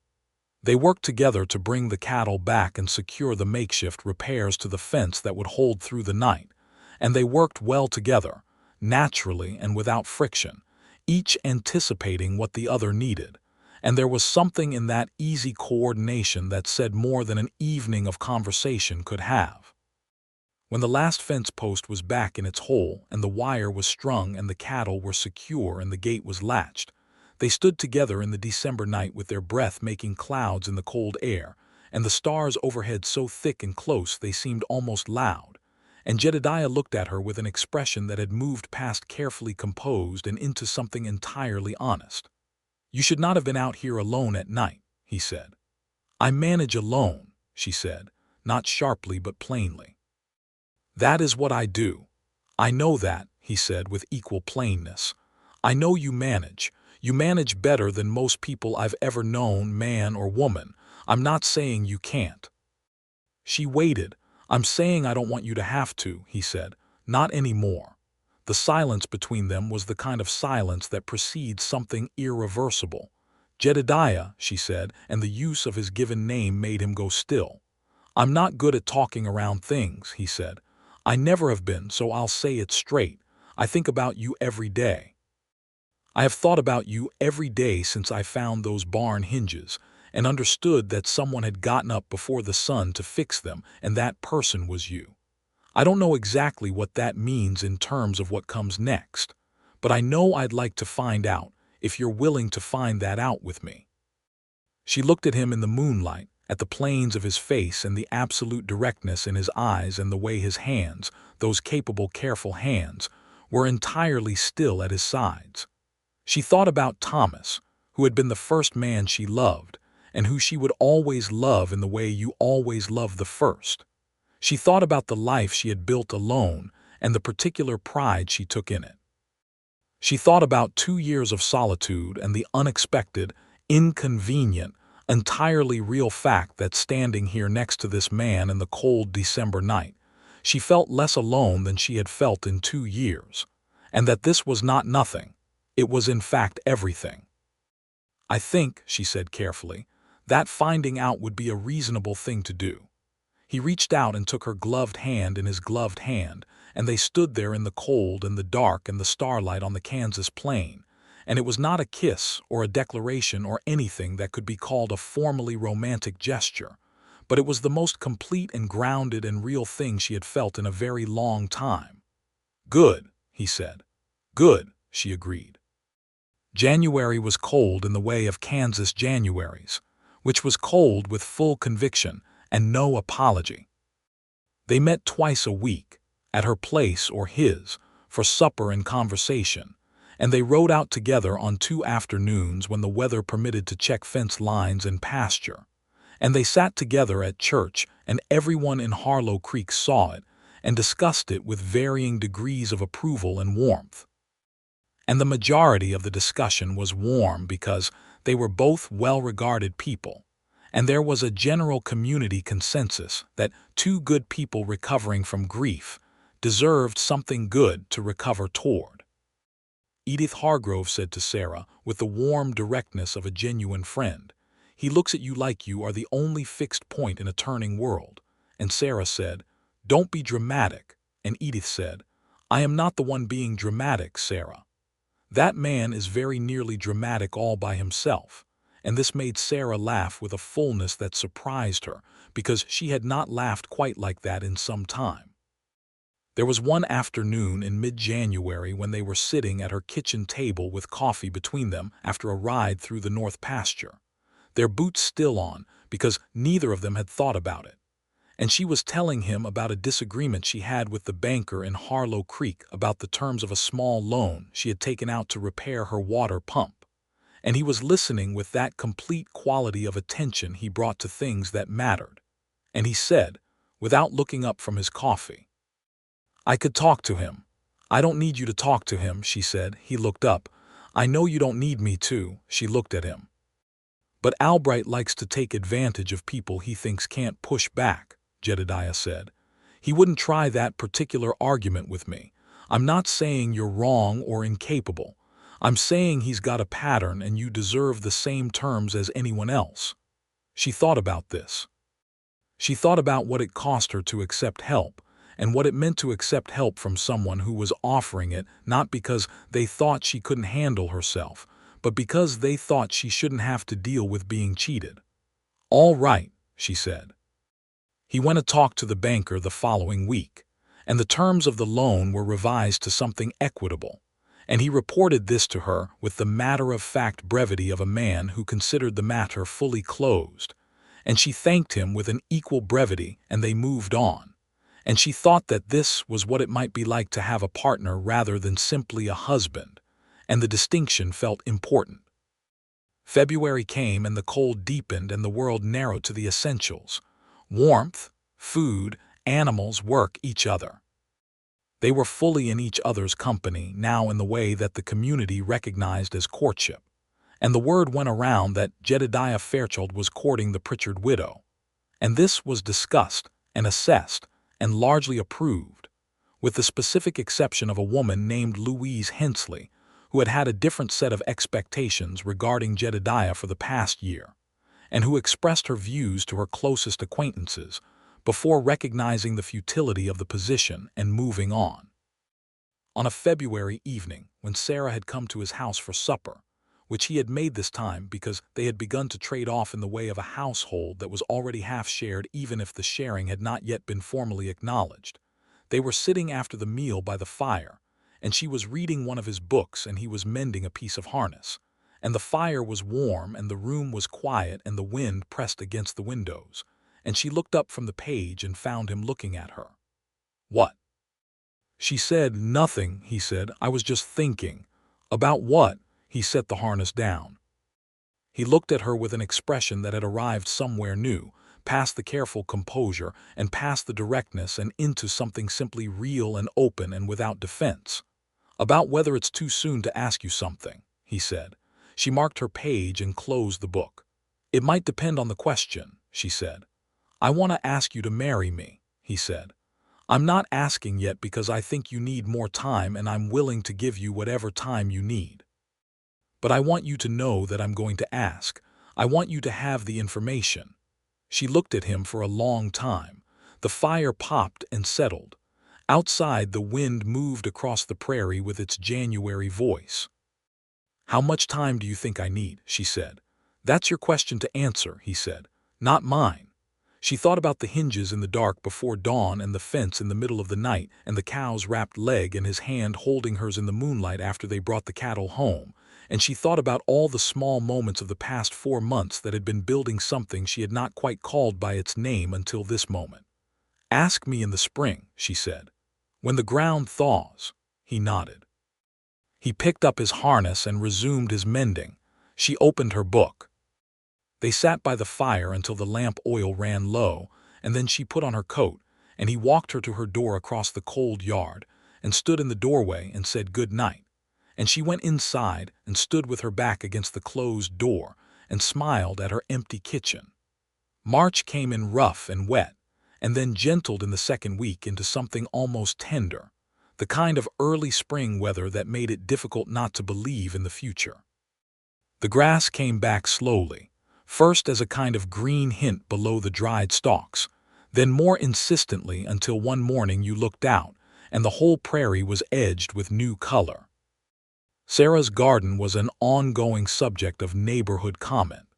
They worked together to bring the cattle back and secure the makeshift repairs to the fence that would hold through the night, and they worked well together, naturally and without friction, each anticipating what the other needed, and there was something in that easy coordination that said more than an evening of conversation could have. When the last fence post was back in its hole and the wire was strung and the cattle were secure and the gate was latched, they stood together in the December night with their breath making clouds in the cold air, and the stars overhead so thick and close they seemed almost loud, and Jedediah looked at her with an expression that had moved past carefully composed and into something entirely honest. "You should not have been out here alone at night," he said. "I manage alone," she said, not sharply but plainly. "That is what I do." "I know that," he said with equal plainness. "I know you manage. You manage better than most people I've ever known, man or woman. I'm not saying you can't." She waited. "I'm saying I don't want you to have to," he said. "Not anymore." The silence between them was the kind of silence that precedes something irreversible. "Jedediah," she said, and the use of his given name made him go still. "I'm not good at talking around things," he said. "I never have been, so I'll say it straight. I think about you every day. I have thought about you every day since I found those barn hinges and understood that someone had gotten up before the sun to fix them, and that person was you. I don't know exactly what that means in terms of what comes next, but I know I'd like to find out, if you're willing to find that out with me." She looked at him in the moonlight, at the planes of his face and the absolute directness in his eyes and the way his hands, those capable, careful hands, were entirely still at his sides. She thought about Thomas, who had been the first man she loved, and who she would always love in the way you always love the first. She thought about the life she had built alone and the particular pride she took in it. She thought about 2 years of solitude and the unexpected, inconvenient, entirely real fact that standing here next to this man in the cold December night, she felt less alone than she had felt in 2 years, and that this was not nothing. It was in fact everything. "I think," she said carefully, "that finding out would be a reasonable thing to do." He reached out and took her gloved hand in his gloved hand, and they stood there in the cold and the dark and the starlight on the Kansas plain, and it was not a kiss or a declaration or anything that could be called a formally romantic gesture, but it was the most complete and grounded and real thing she had felt in a very long time. "Good," he said. "Good," she agreed. January was cold in the way of Kansas Januaries, which was cold with full conviction and no apology. They met twice a week, at her place or his, for supper and conversation, and they rode out together on 2 afternoons when the weather permitted to check fence lines and pasture, and they sat together at church, and everyone in Harlow Creek saw it and discussed it with varying degrees of approval and warmth. And the majority of the discussion was warm because they were both well-regarded people, and there was a general community consensus that 2 good people recovering from grief deserved something good to recover toward. Edith Hargrove said to Sarah, with the warm directness of a genuine friend, "He looks at you like you are the only fixed point in a turning world." And Sarah said, "Don't be dramatic." And Edith said, "I am not the one being dramatic, Sarah. That man is very nearly dramatic all by himself." And this made Sarah laugh with a fullness that surprised her, because she had not laughed quite like that in some time. There was one afternoon in mid-January when they were sitting at her kitchen table with coffee between them after a ride through the north pasture, their boots still on because neither of them had thought about it. And she was telling him about a disagreement she had with the banker in Harlow Creek about the terms of a small loan she had taken out to repair her water pump. And he was listening with that complete quality of attention he brought to things that mattered. And he said, without looking up from his coffee, "I could talk to him." "I don't need you to talk to him," she said. He looked up. "I know you don't need me to." She looked at him. "But Albright likes to take advantage of people he thinks can't push back," Jedediah said. He wouldn't try that particular argument with me. I'm not saying you're wrong or incapable. I'm saying he's got a pattern and you deserve the same terms as anyone else. She thought about this. She thought about what it cost her to accept help, and what it meant to accept help from someone who was offering it not because they thought she couldn't handle herself, but because they thought she shouldn't have to deal with being cheated. "All right," she said. He went to talk to the banker the following week, and the terms of the loan were revised to something equitable, and he reported this to her with the matter-of-fact brevity of a man who considered the matter fully closed, and she thanked him with an equal brevity, and they moved on, and she thought that this was what it might be like to have a partner rather than simply a husband, and the distinction felt important. February came and the cold deepened and the world narrowed to the essentials: warmth, food, animals, work, each other. They were fully in each other's company now in the way that the community recognized as courtship, and the word went around that Jedediah Fairchild was courting the Pritchard widow, and this was discussed and assessed and largely approved, with the specific exception of a woman named Louise Hensley, who had had a different set of expectations regarding Jedediah for the past year, and who expressed her views to her closest acquaintances before recognizing the futility of the position and moving on. On a February evening, when Sarah had come to his house for supper, which he had made this time because they had begun to trade off in the way of a household that was already half shared even if the sharing had not yet been formally acknowledged, they were sitting after the meal by the fire, and she was reading one of his books and he was mending a piece of harness, and the fire was warm and the room was quiet and the wind pressed against the windows, and she looked up from the page and found him looking at her. "What?" She said. "Nothing," he said. "I was just thinking." "About what?" He set the harness down. He looked at her with an expression that had arrived somewhere new, past the careful composure and past the directness and into something simply real and open and without defense. "About whether it's too soon to ask you something," he said. She marked her page and closed the book. "It might depend on the question," she said. "I want to ask you to marry me," he said. "I'm not asking yet because I think you need more time and I'm willing to give you whatever time you need. But I want you to know that I'm going to ask. I want you to have the information." She looked at him for a long time. The fire popped and settled. Outside, the wind moved across the prairie with its January voice. "How much time do you think I need?" she said. "That's your question to answer," he said. "Not mine." She thought about the hinges in the dark before dawn and the fence in the middle of the night and the cow's wrapped leg and his hand holding hers in the moonlight after they brought the cattle home, and she thought about all the small moments of the past 4 months that had been building something she had not quite called by its name until this moment. "Ask me in the spring," she said. "When the ground thaws." He nodded. He picked up his harness and resumed his mending. She opened her book. They sat by the fire until the lamp oil ran low, and then she put on her coat, and he walked her to her door across the cold yard, and stood in the doorway and said good night. And she went inside and stood with her back against the closed door and smiled at her empty kitchen. March came in rough and wet, and then gentled in the second week into something almost tender, the kind of early spring weather that made it difficult not to believe in the future. The grass came back slowly, first as a kind of green hint below the dried stalks, then more insistently until one morning you looked out and the whole prairie was edged with new color. Sarah's garden was an ongoing subject of neighborhood comment.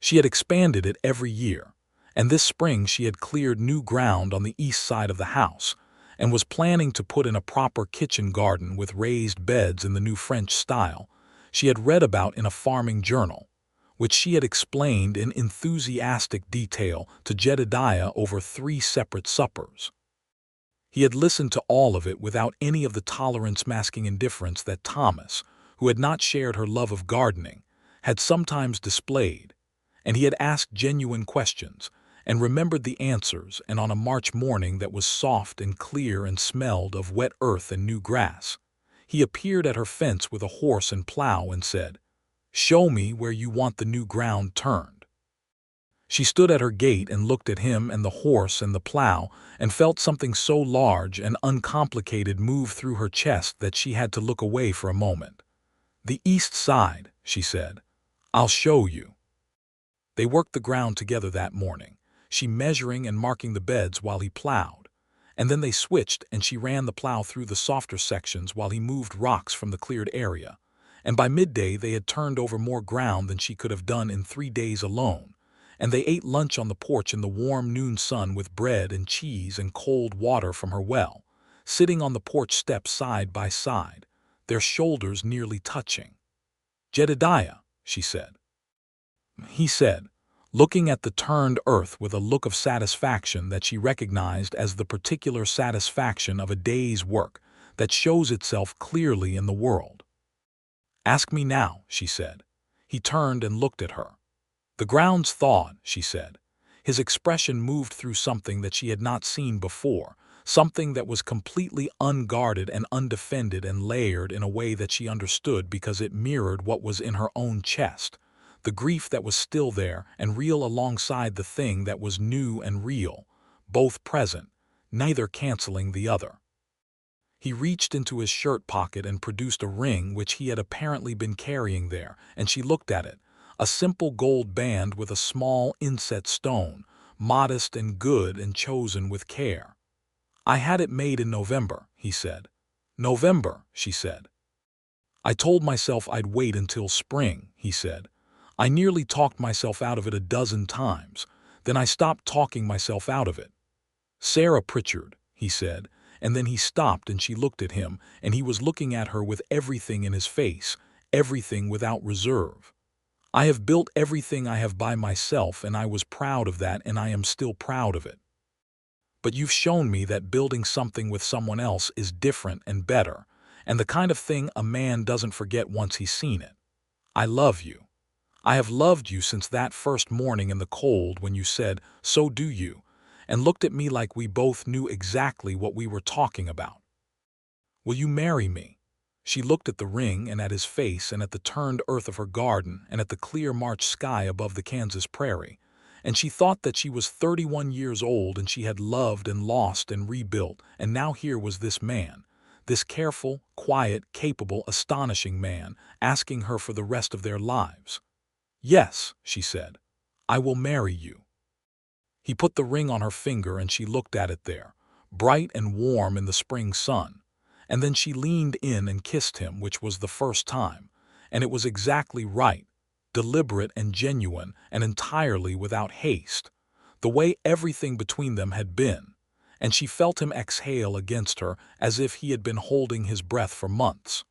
She had expanded it every year, and this spring she had cleared new ground on the east side of the house and was planning to put in a proper kitchen garden with raised beds in the new French style she had read about in a farming journal, which she had explained in enthusiastic detail to Jedediah over 3 separate suppers. He had listened to all of it without any of the tolerance-masking indifference that Thomas, who had not shared her love of gardening, had sometimes displayed, and he had asked genuine questions and remembered the answers, and on a March morning that was soft and clear and smelled of wet earth and new grass, he appeared at her fence with a horse and plow and said, "Show me where you want the new ground turned." She stood at her gate and looked at him and the horse and the plow and felt something so large and uncomplicated move through her chest that she had to look away for a moment. "The east side," she said. "I'll show you." They worked the ground together that morning, she measuring and marking the beds while he plowed. And then they switched and she ran the plow through the softer sections while he moved rocks from the cleared area. And by midday they had turned over more ground than she could have done in 3 days alone. And they ate lunch on the porch in the warm noon sun with bread and cheese and cold water from her well, sitting on the porch steps side by side, their shoulders nearly touching. "Jedediah," she said. He said, looking at the turned earth with a look of satisfaction that she recognized as the particular satisfaction of a day's work that shows itself clearly in the world. "Ask me now," she said. He turned and looked at her. "The ground's thawed," she said. His expression moved through something that she had not seen before, something that was completely unguarded and undefended and layered in a way that she understood because it mirrored what was in her own chest, the grief that was still there and real alongside the thing that was new and real, both present, neither canceling the other. He reached into his shirt pocket and produced a ring which he had apparently been carrying there, and she looked at it, a simple gold band with a small inset stone, modest and good and chosen with care. "I had it made in November," he said. "November," she said. "I told myself I'd wait until spring," he said. "I nearly talked myself out of it a dozen times. Then I stopped talking myself out of it." "Sarah Pritchard," he said, and then he stopped and she looked at him, and he was looking at her with everything in his face, everything without reserve. "I have built everything I have by myself, and I was proud of that, and I am still proud of it. But you've shown me that building something with someone else is different and better, and the kind of thing a man doesn't forget once he's seen it. I love you. I have loved you since that first morning in the cold when you said, 'So do you,' and looked at me like we both knew exactly what we were talking about. Will you marry me?" She looked at the ring and at his face and at the turned earth of her garden and at the clear March sky above the Kansas prairie, and she thought that she was 31 years old and she had loved and lost and rebuilt, and now here was this man, this careful, quiet, capable, astonishing man, asking her for the rest of their lives. "Yes," she said, "I will marry you." He put the ring on her finger and she looked at it there, bright and warm in the spring sun, and then she leaned in and kissed him, which was the first time, and it was exactly right, deliberate and genuine and entirely without haste, the way everything between them had been, and she felt him exhale against her as if he had been holding his breath for months.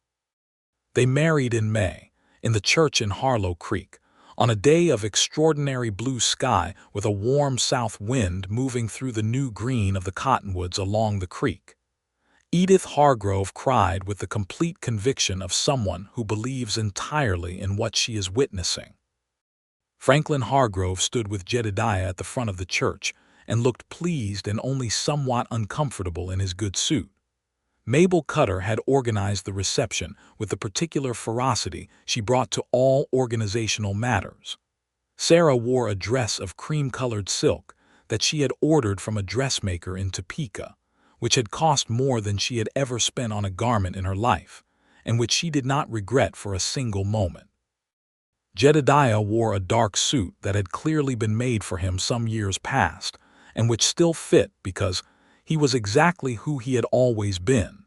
They married in May, in the church in Harlow Creek, on a day of extraordinary blue sky with a warm south wind moving through the new green of the cottonwoods along the creek. Edith Hargrove cried with the complete conviction of someone who believes entirely in what she is witnessing. Franklin Hargrove stood with Jedediah at the front of the church and looked pleased and only somewhat uncomfortable in his good suit. Mabel Cutter had organized the reception with the particular ferocity she brought to all organizational matters. Sarah wore a dress of cream-colored silk that she had ordered from a dressmaker in Topeka, which had cost more than she had ever spent on a garment in her life, and which she did not regret for a single moment. Jedediah wore a dark suit that had clearly been made for him some years past, and which still fit because he was exactly who he had always been,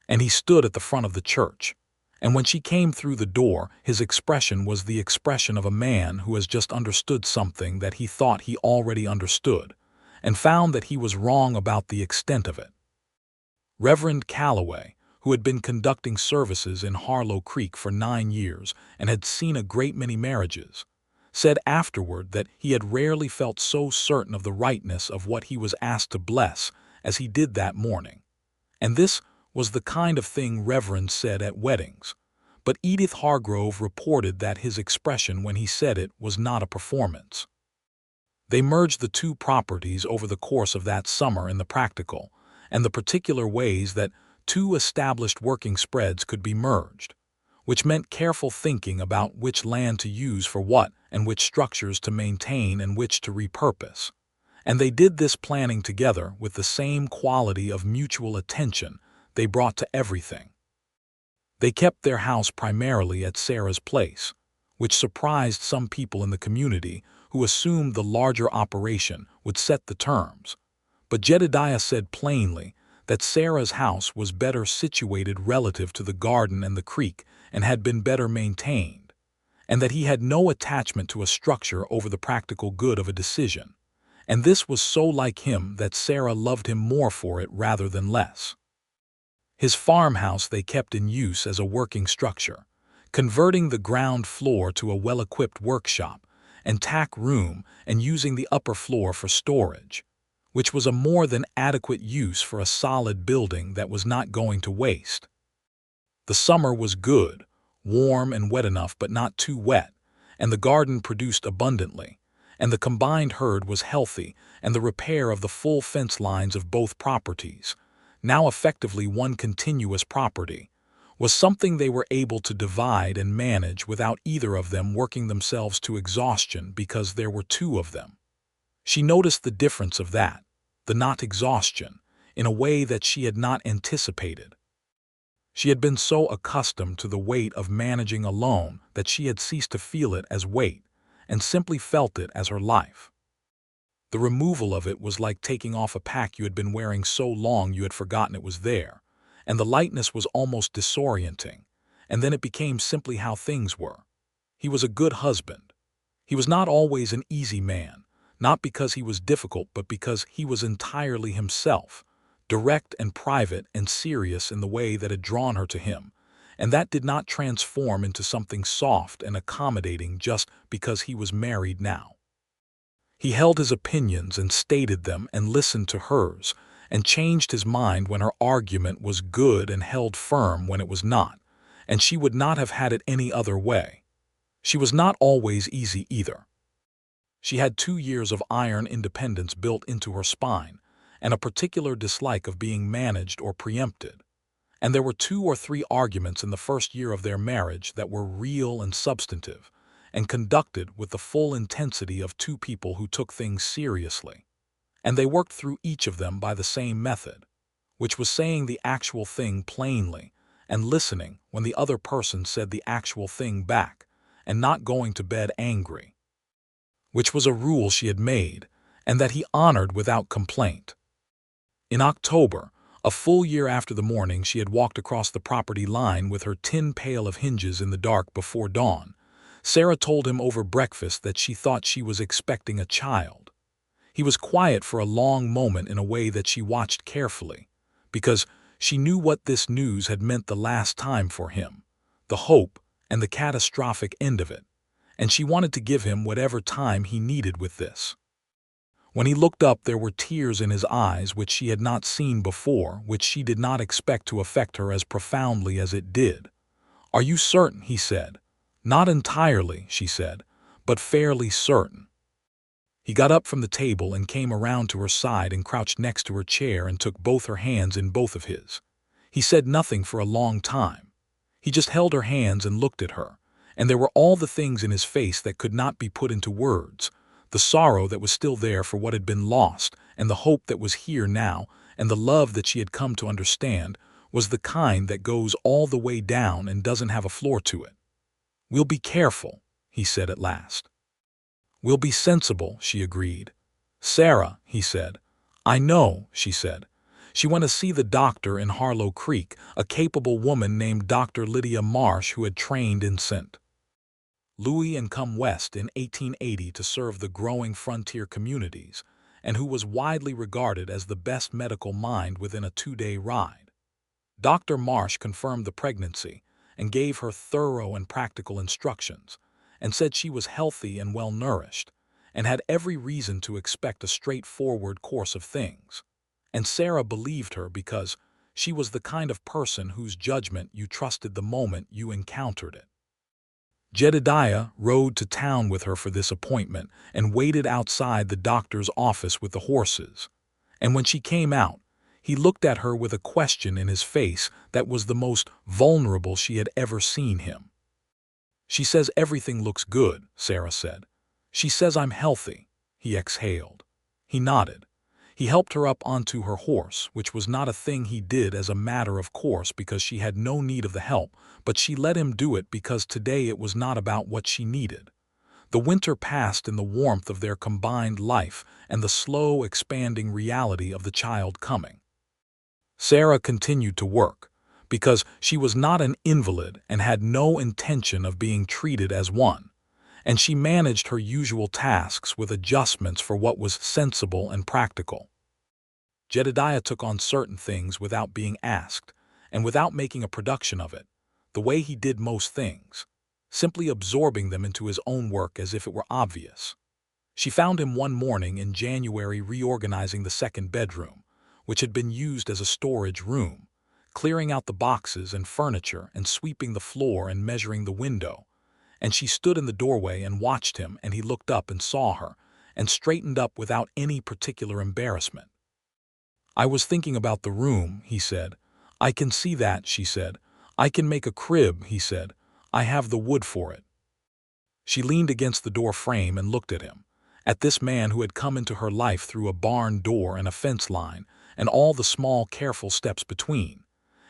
and he stood at the front of the church. And when she came through the door, his expression was the expression of a man who has just understood something that he thought he already understood, and found that he was wrong about the extent of it. Reverend Calloway, who had been conducting services in Harlow Creek for 9 years and had seen a great many marriages, said afterward that he had rarely felt so certain of the rightness of what he was asked to bless as he did that morning. And this was the kind of thing reverends said at weddings, but Edith Hargrove reported that his expression when he said it was not a performance. They merged the two properties over the course of that summer in the practical and the particular ways that two established working spreads could be merged. which meant careful thinking about which land to use for what and which structures to maintain and which to repurpose. And they did this planning together with the same quality of mutual attention they brought to everything. They kept their house primarily at Sarah's place, which surprised some people in the community who assumed the larger operation would set the terms. But Jedediah said plainly that Sarah's house was better situated relative to the garden and the creek and had been better maintained, and that he had no attachment to a structure over the practical good of a decision. And this was so like him that Sarah loved him more for it rather than less. His farmhouse they kept in use as a working structure, converting the ground floor to a well-equipped workshop and tack room and using the upper floor for storage, which was a more than adequate use for a solid building that was not going to waste. The summer was good, warm and wet enough but not too wet, and the garden produced abundantly, and the combined herd was healthy, and the repair of the full fence lines of both properties, now effectively one continuous property, was something they were able to divide and manage without either of them working themselves to exhaustion because there were two of them. She noticed the difference of that, the not exhaustion, in a way that she had not anticipated. She had been so accustomed to the weight of managing alone that she had ceased to feel it as weight and simply felt it as her life. The removal of it was like taking off a pack you had been wearing so long you had forgotten it was there, and the lightness was almost disorienting, and then it became simply how things were. He was a good husband. He was not always an easy man, not because he was difficult but because he was entirely himself, direct and private and serious in the way that had drawn her to him, and that did not transform into something soft and accommodating just because he was married now. He held his opinions and stated them and listened to hers, and changed his mind when her argument was good and held firm when it was not, and she would not have had it any other way. She was not always easy either. She had 2 years of iron independence built into her spine, and a particular dislike of being managed or preempted. And there were 2 or 3 arguments in the first year of their marriage that were real and substantive, and conducted with the full intensity of 2 people who took things seriously. And they worked through each of them by the same method, which was saying the actual thing plainly and listening when the other person said the actual thing back, and not going to bed angry, which was a rule she had made and that he honored without complaint. In October, a full year after the morning she had walked across the property line with her tin pail of hinges in the dark before dawn, Sarah told him over breakfast that she thought she was expecting a child. He was quiet for a long moment in a way that she watched carefully, because she knew what this news had meant the last time for him, the hope and the catastrophic end of it, and she wanted to give him whatever time he needed with this. When he looked up, there were tears in his eyes which she had not seen before, which she did not expect to affect her as profoundly as it did. "Are you certain?" he said. "Not entirely," she said, "but fairly certain." He got up from the table and came around to her side and crouched next to her chair and took both her hands in both of his. He said nothing for a long time. He just held her hands and looked at her, and there were all the things in his face that could not be put into words, the sorrow that was still there for what had been lost, and the hope that was here now, and the love that she had come to understand was the kind that goes all the way down and doesn't have a floor to it. "We'll be careful," he said at last. "We'll be sensible," she agreed. "Sarah," he said. "I know," she said. She went to see the doctor in Harlow Creek, a capable woman named Dr. Lydia Marsh who had trained in St. Louis and come west in 1880 to serve the growing frontier communities, and who was widely regarded as the best medical mind within a 2-day ride. Dr. Marsh confirmed the pregnancy and gave her thorough and practical instructions, and said she was healthy and well-nourished, and had every reason to expect a straightforward course of things. And Sarah believed her because she was the kind of person whose judgment you trusted the moment you encountered it. Jedediah rode to town with her for this appointment and waited outside the doctor's office with the horses. And when she came out, He looked at her with a question in his face that was the most vulnerable she had ever seen him. "She says everything looks good," Sarah said. "She says I'm healthy." He exhaled. He nodded. He helped her up onto her horse, which was not a thing he did as a matter of course because she had no need of the help, but she let him do it because today it was not about what she needed. The winter passed in the warmth of their combined life and the slow, expanding reality of the child coming. Sarah continued to work, because she was not an invalid and had no intention of being treated as one, and she managed her usual tasks with adjustments for what was sensible and practical. Jedediah took on certain things without being asked, and without making a production of it, the way he did most things, simply absorbing them into his own work as if it were obvious. She found him one morning in January reorganizing the second bedroom, which had been used as a storage room, clearing out the boxes and furniture and sweeping the floor and measuring the window. And she stood in the doorway and watched him, and he looked up and saw her, and straightened up without any particular embarrassment. "I was thinking about the room," he said. "I can see that," she said. "I can make a crib," he said. "I have the wood for it." She leaned against the door frame and looked at him, at this man who had come into her life through a barn door and a fence line, and all the small, careful steps between.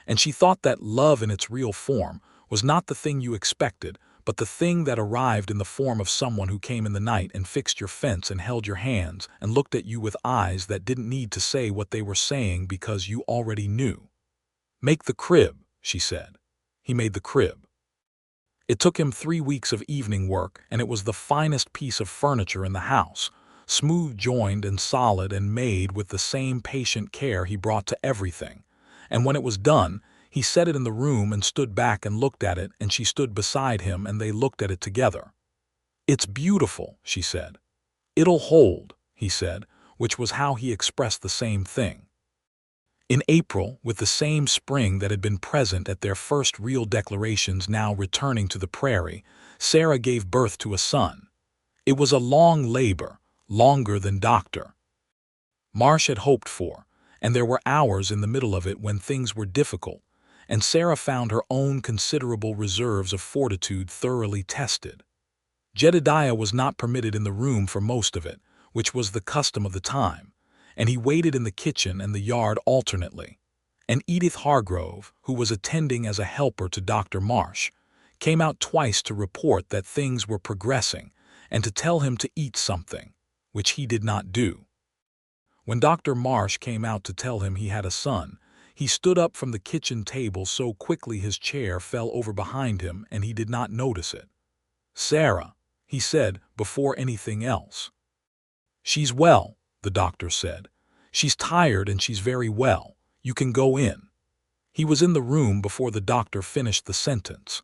And she thought that love in its real form was not the thing you expected, but the thing that arrived in the form of someone who came in the night and fixed your fence and held your hands and looked at you with eyes that didn't need to say what they were saying because you already knew. "Make the crib," she said. He made the crib. It took him 3 weeks of evening work, and it was the finest piece of furniture in the house, smooth-joined and solid and made with the same patient care he brought to everything. And when it was done, he set it in the room and stood back and looked at it, and she stood beside him and they looked at it together. "It's beautiful," she said. "It'll hold," he said, which was how he expressed the same thing. In April, with the same spring that had been present at their first real declarations now returning to the prairie, Sarah gave birth to a son. It was a long labor, longer than Dr. Marsh had hoped for, and there were hours in the middle of it when things were difficult, and Sarah found her own considerable reserves of fortitude thoroughly tested. Jedediah was not permitted in the room for most of it, which was the custom of the time, and he waited in the kitchen and the yard alternately. And Edith Hargrove, who was attending as a helper to Dr. Marsh, came out twice to report that things were progressing and to tell him to eat something, which he did not do. When Dr. Marsh came out to tell him he had a son, he stood up from the kitchen table so quickly his chair fell over behind him and he did not notice it. "Sarah," he said before anything else. "She's well," the doctor said. "She's tired and she's very well. You can go in." He was in the room before the doctor finished the sentence.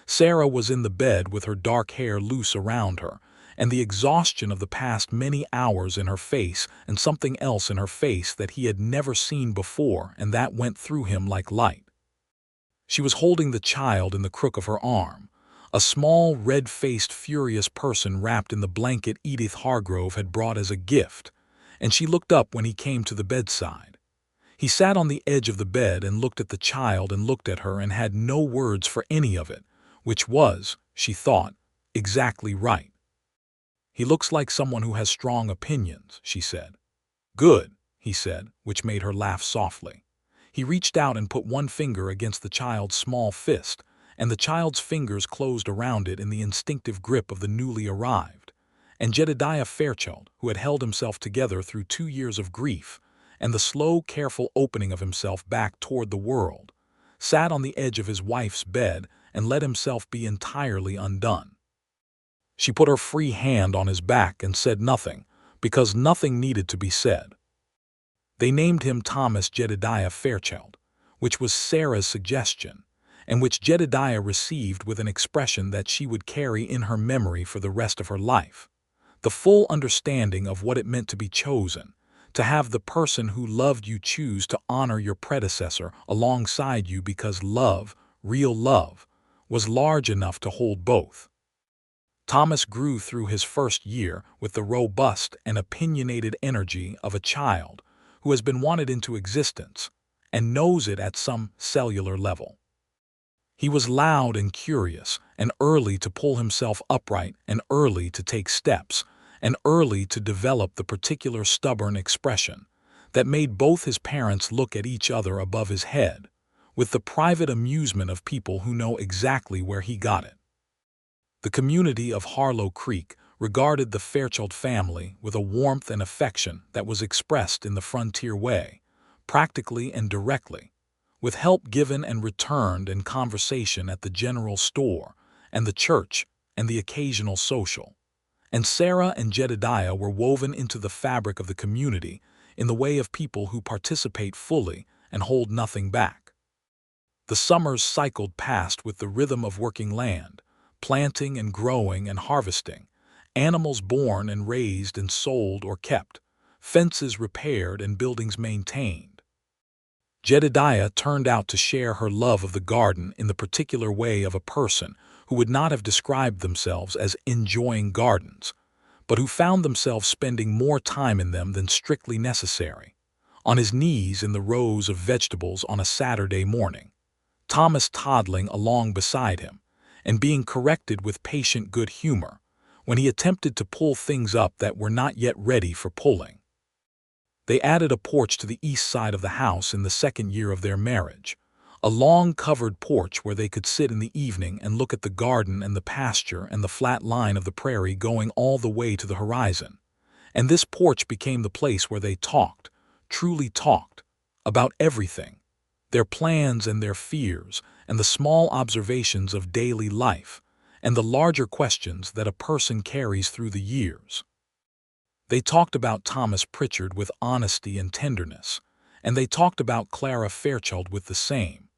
Sarah was in the bed with her dark hair loose around her, and the exhaustion of the past many hours in her face and something else in her face that he had never seen before, and that went through him like light. She was holding the child in the crook of her arm, a small, red-faced, furious person wrapped in the blanket Edith Hargrove had brought as a gift, and she looked up when he came to the bedside. He sat on the edge of the bed and looked at the child and looked at her and had no words for any of it, which was, she thought, exactly right. "He looks like someone who has strong opinions," she said. "Good," he said, which made her laugh softly. He reached out and put one finger against the child's small fist, and the child's fingers closed around it in the instinctive grip of the newly arrived. And Jedediah Fairchild, who had held himself together through 2 years of grief, and the slow, careful opening of himself back toward the world, sat on the edge of his wife's bed and let himself be entirely undone. She put her free hand on his back and said nothing, because nothing needed to be said. They named him Thomas Jedediah Fairchild, which was Sarah's suggestion, and which Jedediah received with an expression that she would carry in her memory for the rest of her life. The full understanding of what it meant to be chosen, to have the person who loved you choose to honor your predecessor alongside you because love, real love, was large enough to hold both. Thomas grew through his first year with the robust and opinionated energy of a child who has been wanted into existence and knows it at some cellular level. He was loud and curious, and early to pull himself upright, and early to take steps, and early to develop the particular stubborn expression that made both his parents look at each other above his head, with the private amusement of people who know exactly where he got it. The community of Harlow Creek regarded the Fairchild family with a warmth and affection that was expressed in the frontier way, practically and directly, with help given and returned in conversation at the general store and the church and the occasional social. And Sarah and Jedediah were woven into the fabric of the community in the way of people who participate fully and hold nothing back. The summers cycled past with the rhythm of working land, planting and growing and harvesting, animals born and raised and sold or kept, fences repaired and buildings maintained. Jedediah turned out to share her love of the garden in the particular way of a person who would not have described themselves as enjoying gardens, but who found themselves spending more time in them than strictly necessary, on his knees in the rows of vegetables on a Saturday morning, Thomas toddling along beside him, and being corrected with patient good humor when he attempted to pull things up that were not yet ready for pulling. They added a porch to the east side of the house in the second year of their marriage, a long covered porch where they could sit in the evening and look at the garden and the pasture and the flat line of the prairie going all the way to the horizon. And this porch became the place where they talked, truly talked, about everything, their plans and their fears and the small observations of daily life and the larger questions that a person carries through the years. They talked about Thomas Pritchard with honesty and tenderness, and they talked about Clara Fairchild with the same,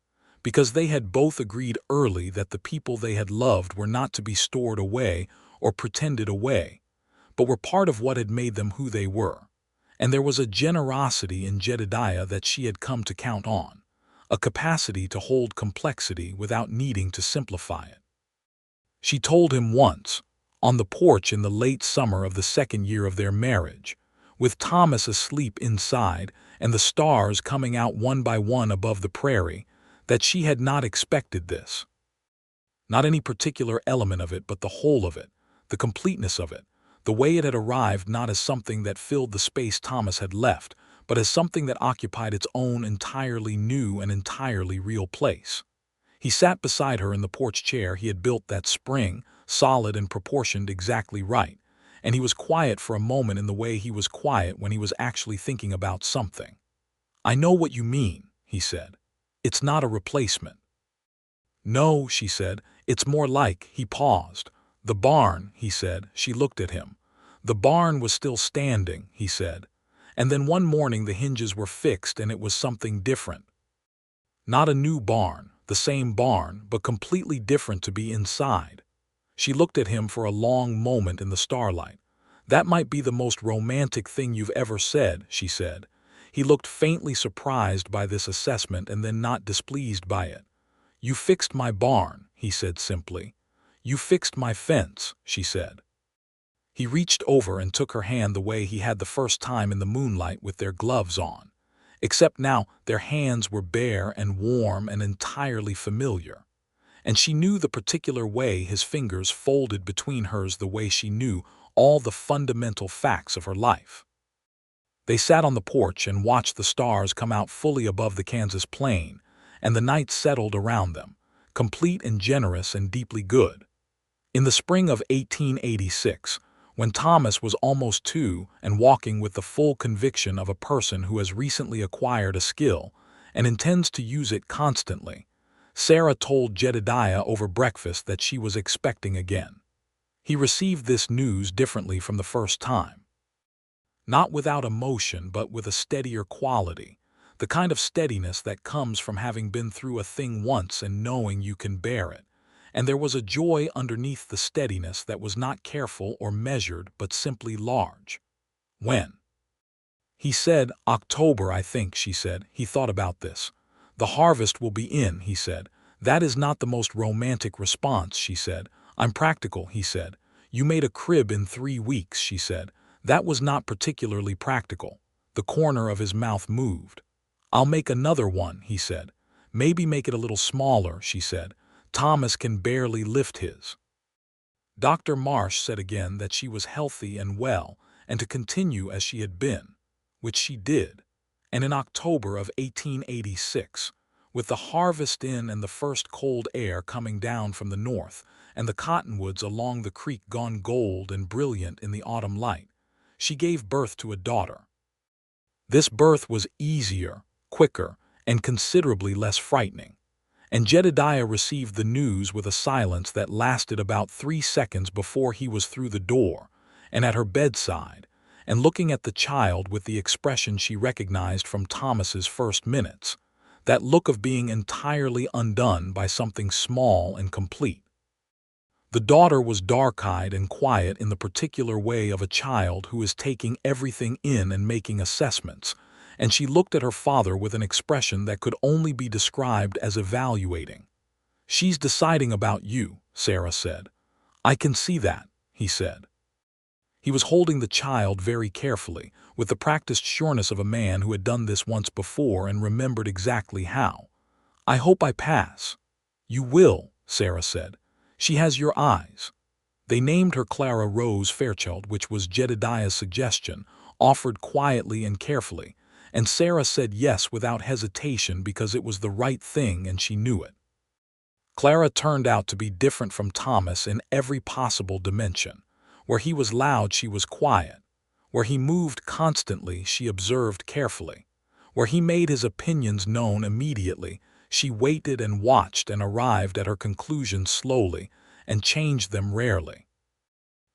because they had both agreed early that the people they had loved were not to be stored away or pretended away, but were part of what had made them who they were. And there was a generosity in Jedediah that she had come to count on, a capacity to hold complexity without needing to simplify it. She told him once, on the porch in the late summer of the second year of their marriage, with Thomas asleep inside and the stars coming out one by one above the prairie, that she had not expected this. Not any particular element of it, but the whole of it, the completeness of it, the way it had arrived not as something that filled the space Thomas had left, but as something that occupied its own entirely new and entirely real place. He sat beside her in the porch chair he had built that spring, solid and proportioned exactly right, and he was quiet for a moment in the way he was quiet when he was actually thinking about something. "I know what you mean," he said. "It's not a replacement." "No," she said, "it's more like—" He paused. "The barn," he said. She looked at him. "The barn was still standing," he said. "And then one morning the hinges were fixed and it was something different. Not a new barn, the same barn, but completely different to be inside." She looked at him for a long moment in the starlight. "That might be the most romantic thing you've ever said," she said. He looked faintly surprised by this assessment and then not displeased by it. "You fixed my barn," he said simply. "You fixed my fence," she said. He reached over and took her hand the way he had the first time in the moonlight with their gloves on, except now their hands were bare and warm and entirely familiar. And she knew the particular way his fingers folded between hers, the way she knew all the fundamental facts of her life. They sat on the porch and watched the stars come out fully above the Kansas plain, and the night settled around them, complete and generous and deeply good. In the spring of 1886, when Thomas was almost 2 and walking with the full conviction of a person who has recently acquired a skill and intends to use it constantly, Sarah told Jedediah over breakfast that she was expecting again. He received this news differently from the first time. Not without emotion, but with a steadier quality, the kind of steadiness that comes from having been through a thing once and knowing you can bear it. And there was a joy underneath the steadiness that was not careful or measured, but simply large. "When?" He said. "October, I think," she said. He thought about this. "The harvest will be in," he said. "That is not the most romantic response," she said. "I'm practical," he said. "You made a crib in 3 weeks," she said. "That was not particularly practical. The The corner of his mouth moved. "I'll make another one," he said. "Maybe make it a little smaller," she said. "Thomas can barely lift his." Dr. Marsh said again that she was healthy and well, and to continue as she had been, which she did. And in October of 1886, with the harvest in and the first cold air coming down from the north, and the cottonwoods along the creek gone gold and brilliant in the autumn light, she gave birth to a daughter. This birth was easier, quicker, and considerably less frightening, and Jedediah received the news with a silence that lasted about 3 seconds before he was through the door and at her bedside, and looking at the child with the expression she recognized from Thomas's first minutes, that look of being entirely undone by something small and complete. The daughter was dark-eyed and quiet in the particular way of a child who is taking everything in and making assessments, and she looked at her father with an expression that could only be described as evaluating. "She's deciding about you," Sarah said. "I can see that," he said. He was holding the child very carefully, with the practiced sureness of a man who had done this once before and remembered exactly how. "I hope I pass." "You will," Sarah said. "She has your eyes." They named her Clara Rose Fairchild, which was Jedediah's suggestion, offered quietly and carefully, and Sarah said yes without hesitation because it was the right thing and she knew it. Clara turned out to be different from Thomas in every possible dimension. Where he was loud, she was quiet. Where he moved constantly, she observed carefully. Where he made his opinions known immediately, she waited and watched and arrived at her conclusions slowly and changed them rarely.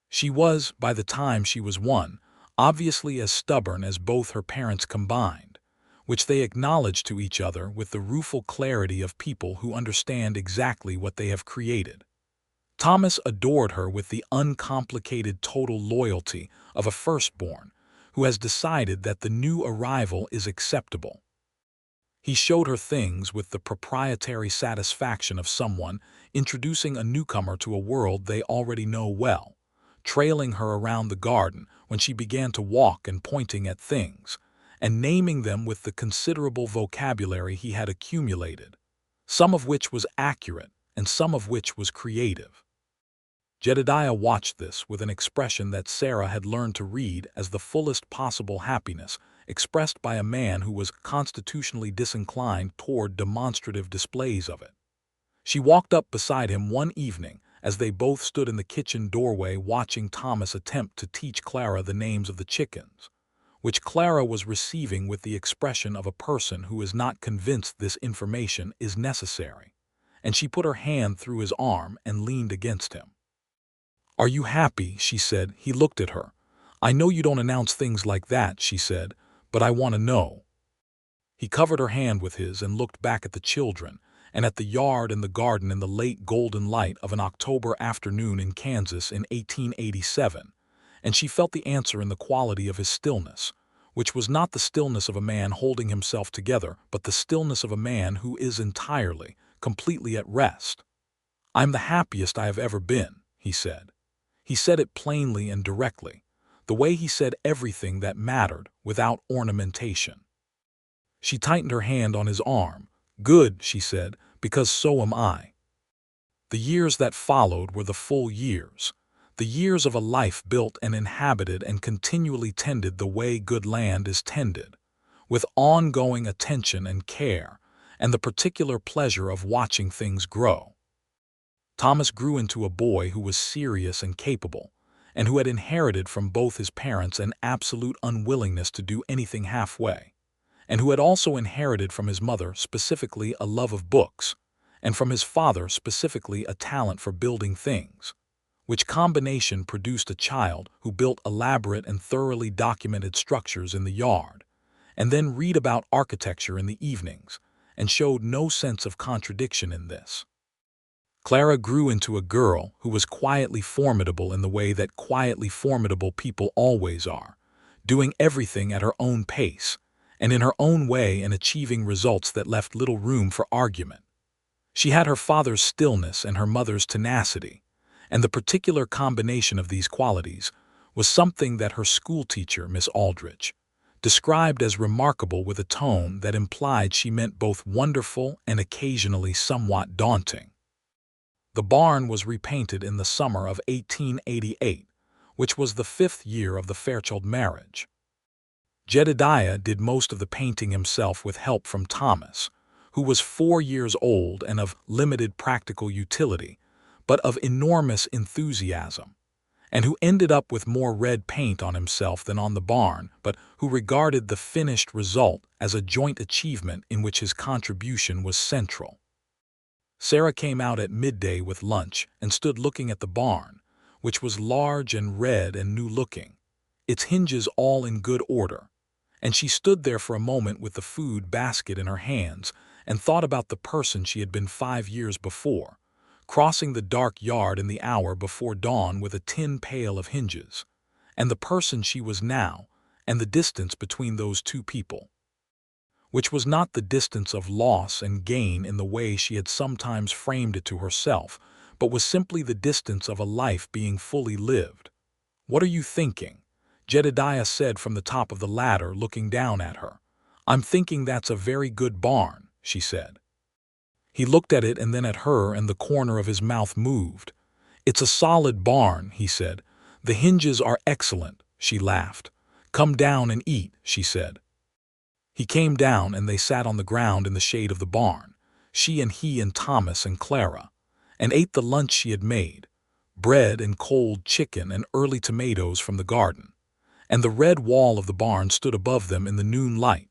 She was, by the time she was 1, obviously as stubborn as both her parents combined, which they acknowledged to each other with the rueful clarity of people who understand exactly what they have created. Thomas adored her with the uncomplicated total loyalty of a firstborn who has decided that the new arrival is acceptable. He showed her things with the proprietary satisfaction of someone introducing a newcomer to a world they already know well, trailing her around the garden when she began to walk and pointing at things, and naming them with the considerable vocabulary he had accumulated, some of which was accurate and some of which was creative. Jedediah watched this with an expression that Sarah had learned to read as the fullest possible happiness expressed by a man who was constitutionally disinclined toward demonstrative displays of it. She walked up beside him one evening as they both stood in the kitchen doorway watching Thomas attempt to teach Clara the names of the chickens, which Clara was receiving with the expression of a person who is not convinced this information is necessary, and she put her hand through his arm and leaned against him. "Are you happy?" she said. He looked at her. "I know you don't announce things like that," she said, "but I want to know." He covered her hand with his and looked back at the children and at the yard and the garden in the late golden light of an October afternoon in Kansas in 1887, and she felt the answer in the quality of his stillness, which was not the stillness of a man holding himself together, but the stillness of a man who is entirely, completely at rest. "I'm the happiest I have ever been," he said. He said it plainly and directly, the way he said everything that mattered without ornamentation. She tightened her hand on his arm. "Good," she said, "because so am I." The years that followed were the full years, the years of a life built and inhabited and continually tended the way good land is tended, with ongoing attention and care, and the particular pleasure of watching things grow. Thomas grew into a boy who was serious and capable, and who had inherited from both his parents an absolute unwillingness to do anything halfway, and who had also inherited from his mother specifically a love of books, and from his father specifically a talent for building things, which combination produced a child who built elaborate and thoroughly documented structures in the yard, and then read about architecture in the evenings, and showed no sense of contradiction in this. Clara grew into a girl who was quietly formidable in the way that quietly formidable people always are, doing everything at her own pace, and in her own way and achieving results that left little room for argument. She had her father's stillness and her mother's tenacity, and the particular combination of these qualities was something that her schoolteacher, Miss Aldrich, described as remarkable with a tone that implied she meant both wonderful and occasionally somewhat daunting. The barn was repainted in the summer of 1888, which was the 5th year of the Fairchild marriage. Jedediah did most of the painting himself with help from Thomas, who was 4 years old and of limited practical utility, but of enormous enthusiasm, and who ended up with more red paint on himself than on the barn, but who regarded the finished result as a joint achievement in which his contribution was central. Sarah came out at midday with lunch and stood looking at the barn, which was large and red and new-looking, its hinges all in good order, and she stood there for a moment with the food basket in her hands and thought about the person she had been 5 years before, crossing the dark yard in the hour before dawn with a tin pail of hinges, and the person she was now, and the distance between those two people, which was not the distance of loss and gain in the way she had sometimes framed it to herself, but was simply the distance of a life being fully lived. "What are you thinking?" Jedediah said from the top of the ladder, looking down at her. "I'm thinking that's a very good barn," she said. He looked at it and then at her, and the corner of his mouth moved. "It's a solid barn," he said. "The hinges are excellent," she laughed. "Come down and eat," she said. He came down and they sat on the ground in the shade of the barn, he and Thomas and Clara, and ate the lunch she had made, bread and cold chicken and early tomatoes from the garden. And the red wall of the barn stood above them in the noon light,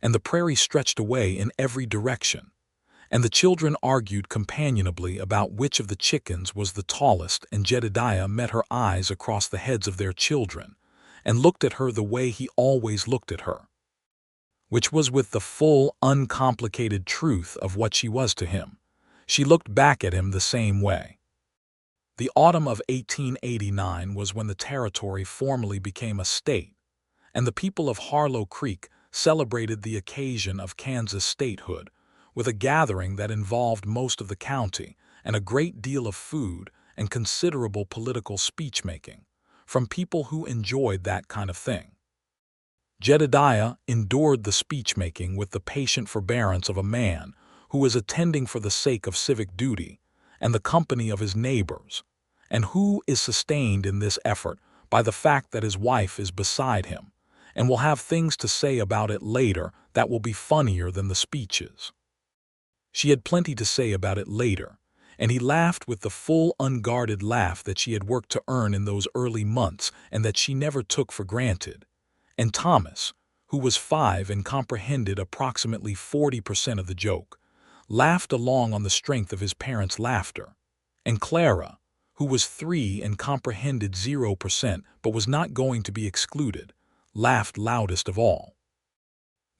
and the prairie stretched away in every direction, and the children argued companionably about which of the chickens was the tallest, and Jedediah met her eyes across the heads of their children, and looked at her the way he always looked at her, which was with the full, uncomplicated truth of what she was to him. She looked back at him the same way. The autumn of 1889 was when the territory formally became a state, and the people of Harlow Creek celebrated the occasion of Kansas statehood with a gathering that involved most of the county and a great deal of food and considerable political speech-making from people who enjoyed that kind of thing. Jedediah endured the speech-making with the patient forbearance of a man who is attending for the sake of civic duty and the company of his neighbors, and who is sustained in this effort by the fact that his wife is beside him and will have things to say about it later that will be funnier than the speeches. She had plenty to say about it later, and he laughed with the full, unguarded laugh that she had worked to earn in those early months and that she never took for granted. And Thomas, who was 5 and comprehended approximately 40% of the joke, laughed along on the strength of his parents' laughter. And Clara, who was 3 and comprehended 0% but was not going to be excluded, laughed loudest of all.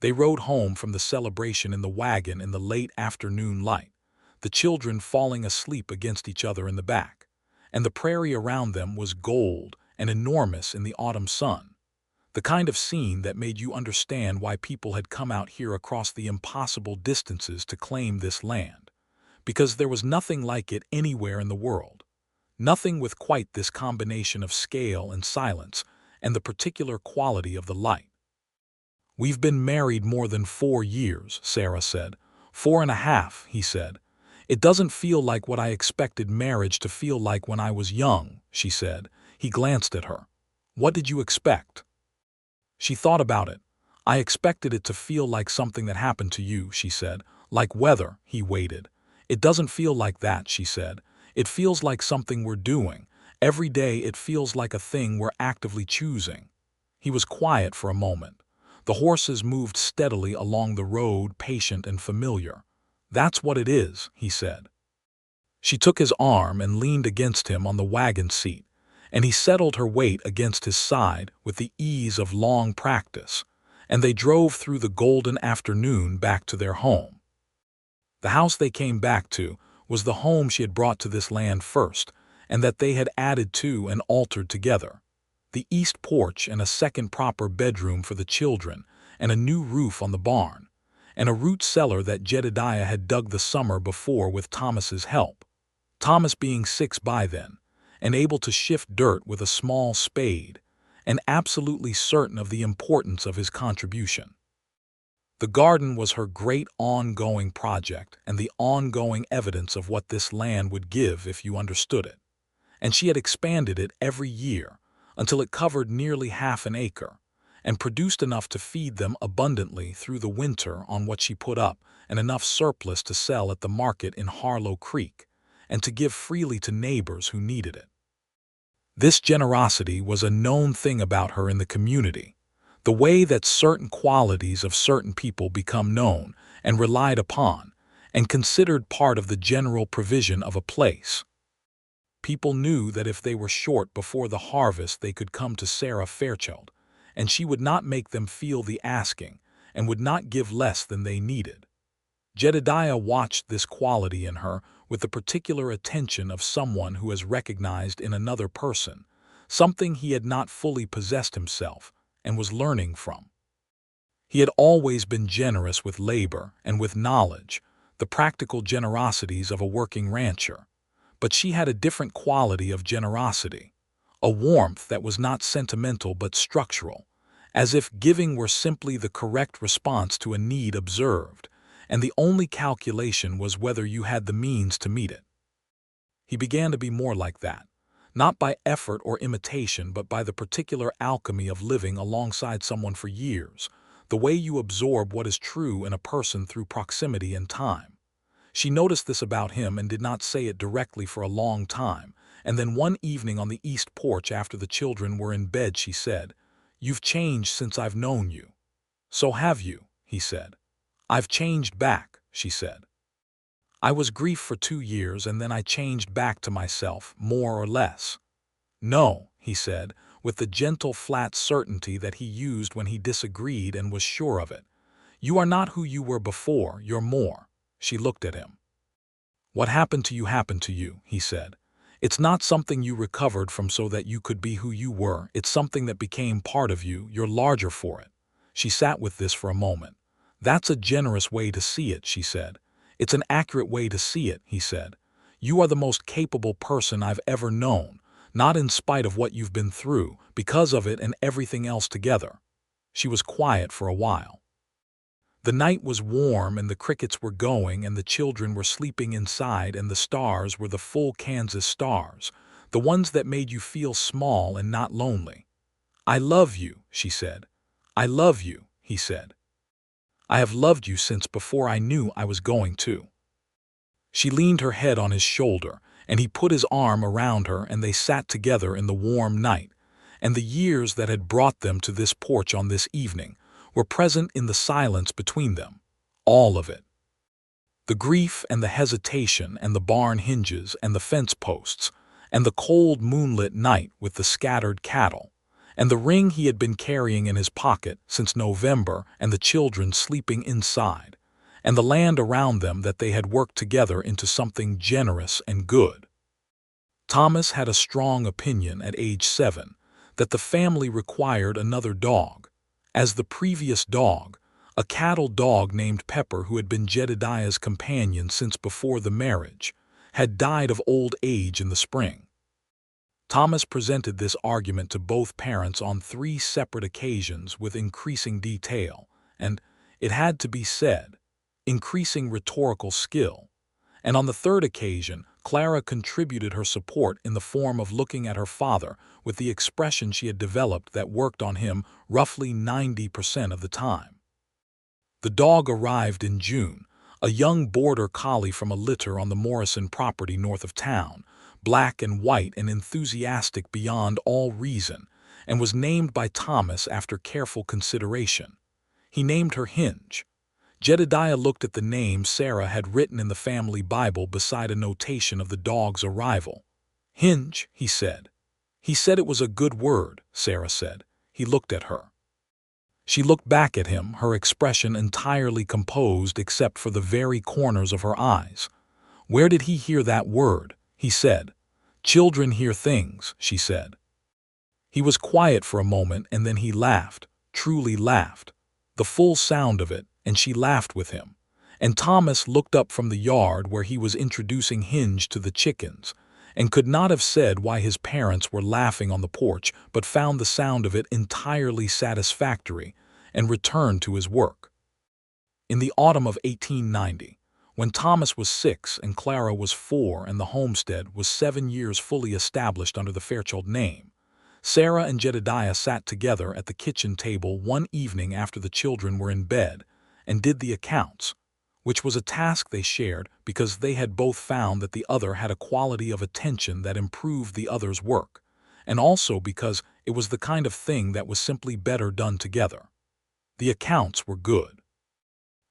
They rode home from the celebration in the wagon in the late afternoon light, the children falling asleep against each other in the back, and the prairie around them was gold and enormous in the autumn sun. The kind of scene that made you understand why people had come out here across the impossible distances to claim this land, because there was nothing like it anywhere in the world, nothing with quite this combination of scale and silence and the particular quality of the light. "We've been married more than 4 years, Sarah said. 4.5, he said. "It doesn't feel like what I expected marriage to feel like when I was young," she said. He glanced at her. "What did you expect?" She thought about it. "I expected it to feel like something that happened to you," she said. "Like weather." He waited. "It doesn't feel like that," she said. "It feels like something we're doing. Every day it feels like a thing we're actively choosing." He was quiet for a moment. The horses moved steadily along the road, patient and familiar. "That's what it is," he said. She took his arm and leaned against him on the wagon seat, and he settled her weight against his side with the ease of long practice, and they drove through the golden afternoon back to their home. The house they came back to was the home she had brought to this land first, and that they had added to and altered together. The east porch and a second proper bedroom for the children, and a new roof on the barn, and a root cellar that Jedediah had dug the summer before with Thomas's help, Thomas being 6 by then, and able to shift dirt with a small spade, and absolutely certain of the importance of his contribution. The garden was her great ongoing project and the ongoing evidence of what this land would give if you understood it. And she had expanded it every year until it covered nearly half an acre and produced enough to feed them abundantly through the winter on what she put up and enough surplus to sell at the market in Harlow Creek and to give freely to neighbors who needed it. This generosity was a known thing about her in the community, the way that certain qualities of certain people become known and relied upon and considered part of the general provision of a place. People knew that if they were short before the harvest they could come to Sarah Fairchild, and she would not make them feel the asking and would not give less than they needed. Jedediah watched this quality in her with the particular attention of someone who has recognized in another person something he had not fully possessed himself and was learning from. He had always been generous with labor and with knowledge, the practical generosities of a working rancher, but she had a different quality of generosity, a warmth that was not sentimental but structural, as if giving were simply the correct response to a need observed, and the only calculation was whether you had the means to meet it. He began to be more like that, not by effort or imitation but by the particular alchemy of living alongside someone for years, the way you absorb what is true in a person through proximity and time. She noticed this about him and did not say it directly for a long time, and then one evening on the east porch after the children were in bed she said, "You've changed since I've known you." "So have you," he said. "I've changed back," she said. "I was grief for 2 years and then I changed back to myself, more or less." "No," he said, with the gentle flat certainty that he used when he disagreed and was sure of it. "You are not who you were before, you're more." She looked at him. "What happened to you," he said. "It's not something you recovered from so that you could be who you were, it's something that became part of you, you're larger for it." She sat with this for a moment. "That's a generous way to see it," she said. "It's an accurate way to see it," he said. "You are the most capable person I've ever known, not in spite of what you've been through, because of it and everything else together." She was quiet for a while. The night was warm and the crickets were going and the children were sleeping inside and the stars were the full Kansas stars, the ones that made you feel small and not lonely. "I love you," she said. "I love you," he said. "I have loved you since before I knew I was going to." She leaned her head on his shoulder and he put his arm around her and they sat together in the warm night, and the years that had brought them to this porch on this evening were present in the silence between them, all of it. The grief and the hesitation and the barn hinges and the fence posts, and the cold moonlit night with the scattered cattle, and the ring he had been carrying in his pocket since November and the children sleeping inside, and the land around them that they had worked together into something generous and good. Thomas had a strong opinion at age 7 that the family required another dog, as the previous dog, a cattle dog named Pepper who had been Jedediah's companion since before the marriage, had died of old age in the spring. Thomas presented this argument to both parents on 3 separate occasions with increasing detail and, it had to be said, increasing rhetorical skill, and on the 3rd occasion Clara contributed her support in the form of looking at her father with the expression she had developed that worked on him roughly 90% of the time. The dog arrived in June, a young border collie from a litter on the Morrison property north of town, black and white and enthusiastic beyond all reason, and was named by Thomas after careful consideration. He named her Hinge. Jedediah looked at the name Sarah had written in the family Bible beside a notation of the dog's arrival. "Hinge," he said. "He said it was a good word," Sarah said. He looked at her. She looked back at him, her expression entirely composed except for the very corners of her eyes. "Where did he hear that word?" he said. "Children hear things," she said. He was quiet for a moment and then he laughed, truly laughed, the full sound of it, and she laughed with him. And Thomas looked up from the yard where he was introducing Hinge to the chickens, and could not have said why his parents were laughing on the porch, but found the sound of it entirely satisfactory and returned to his work. In the autumn of 1890, when Thomas was 6 and Clara was 4 and the homestead was 7 years fully established under the Fairchild name, Sarah and Jedediah sat together at the kitchen table one evening after the children were in bed and did the accounts, which was a task they shared because they had both found that the other had a quality of attention that improved the other's work, and also because it was the kind of thing that was simply better done together. The accounts were good.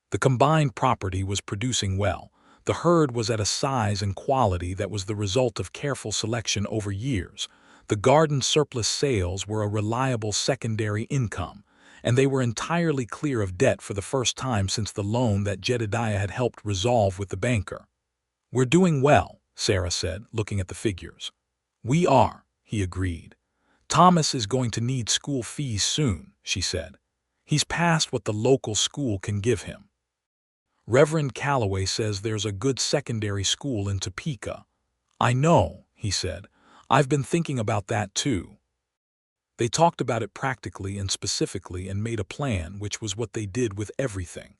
The combined property was producing well. The herd was at a size and quality that was the result of careful selection over years. The garden surplus sales were a reliable secondary income, and they were entirely clear of debt for the first time since the loan that Jedediah had helped resolve with the banker. "We're doing well," Sarah said, looking at the figures. "We are," he agreed. "Thomas is going to need school fees soon," she said. "He's past what the local school can give him. Reverend Calloway says there's a good secondary school in Topeka." "I know," he said. "I've been thinking about that too." They talked about it practically and specifically and made a plan, which was what they did with everything.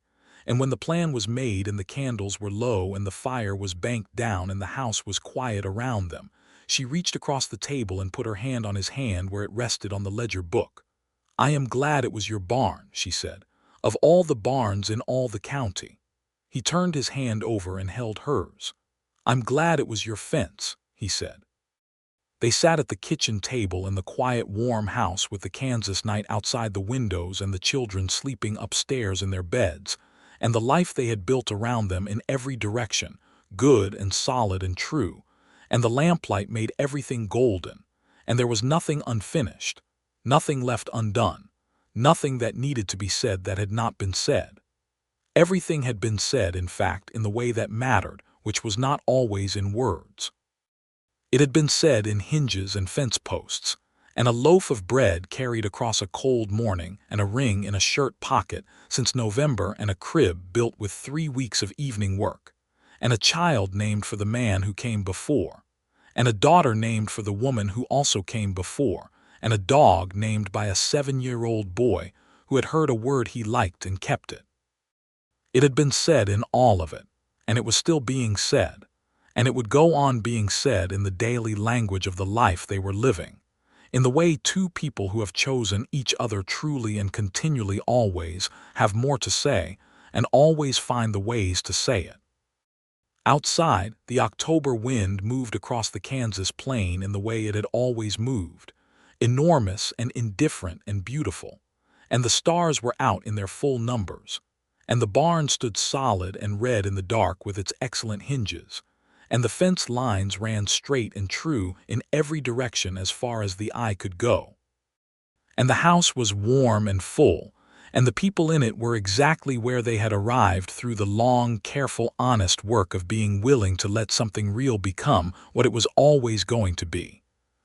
And when the plan was made and the candles were low and the fire was banked down and the house was quiet around them, she reached across the table and put her hand on his hand where it rested on the ledger book. "I am glad it was your barn," she said, "of all the barns in all the county." He turned his hand over and held hers. "I'm glad it was your fence," he said. They sat at the kitchen table in the quiet, warm house with the Kansas night outside the windows and the children sleeping upstairs in their beds, and the life they had built around them in every direction, good and solid and true, and the lamplight made everything golden, and there was nothing unfinished, nothing left undone, nothing that needed to be said that had not been said. Everything had been said, in fact, in the way that mattered, which was not always in words. It had been said in hinges and fence posts, and a loaf of bread carried across a cold morning, and a ring in a shirt pocket since November, and a crib built with 3 weeks of evening work, and a child named for the man who came before, and a daughter named for the woman who also came before, and a dog named by a 7-year-old boy who had heard a word he liked and kept it. It had been said in all of it, and it was still being said, and it would go on being said in the daily language of the life they were living, in the way two people who have chosen each other truly and continually always have more to say and always find the ways to say it. Outside, the October wind moved across the Kansas plain in the way it had always moved, enormous and indifferent and beautiful, and the stars were out in their full numbers, and the barn stood solid and red in the dark with its excellent hinges, and the fence lines ran straight and true in every direction as far as the eye could go. And the house was warm and full, and the people in it were exactly where they had arrived through the long, careful, honest work of being willing to let something real become what it was always going to be,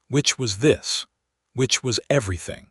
which was this, which was everything.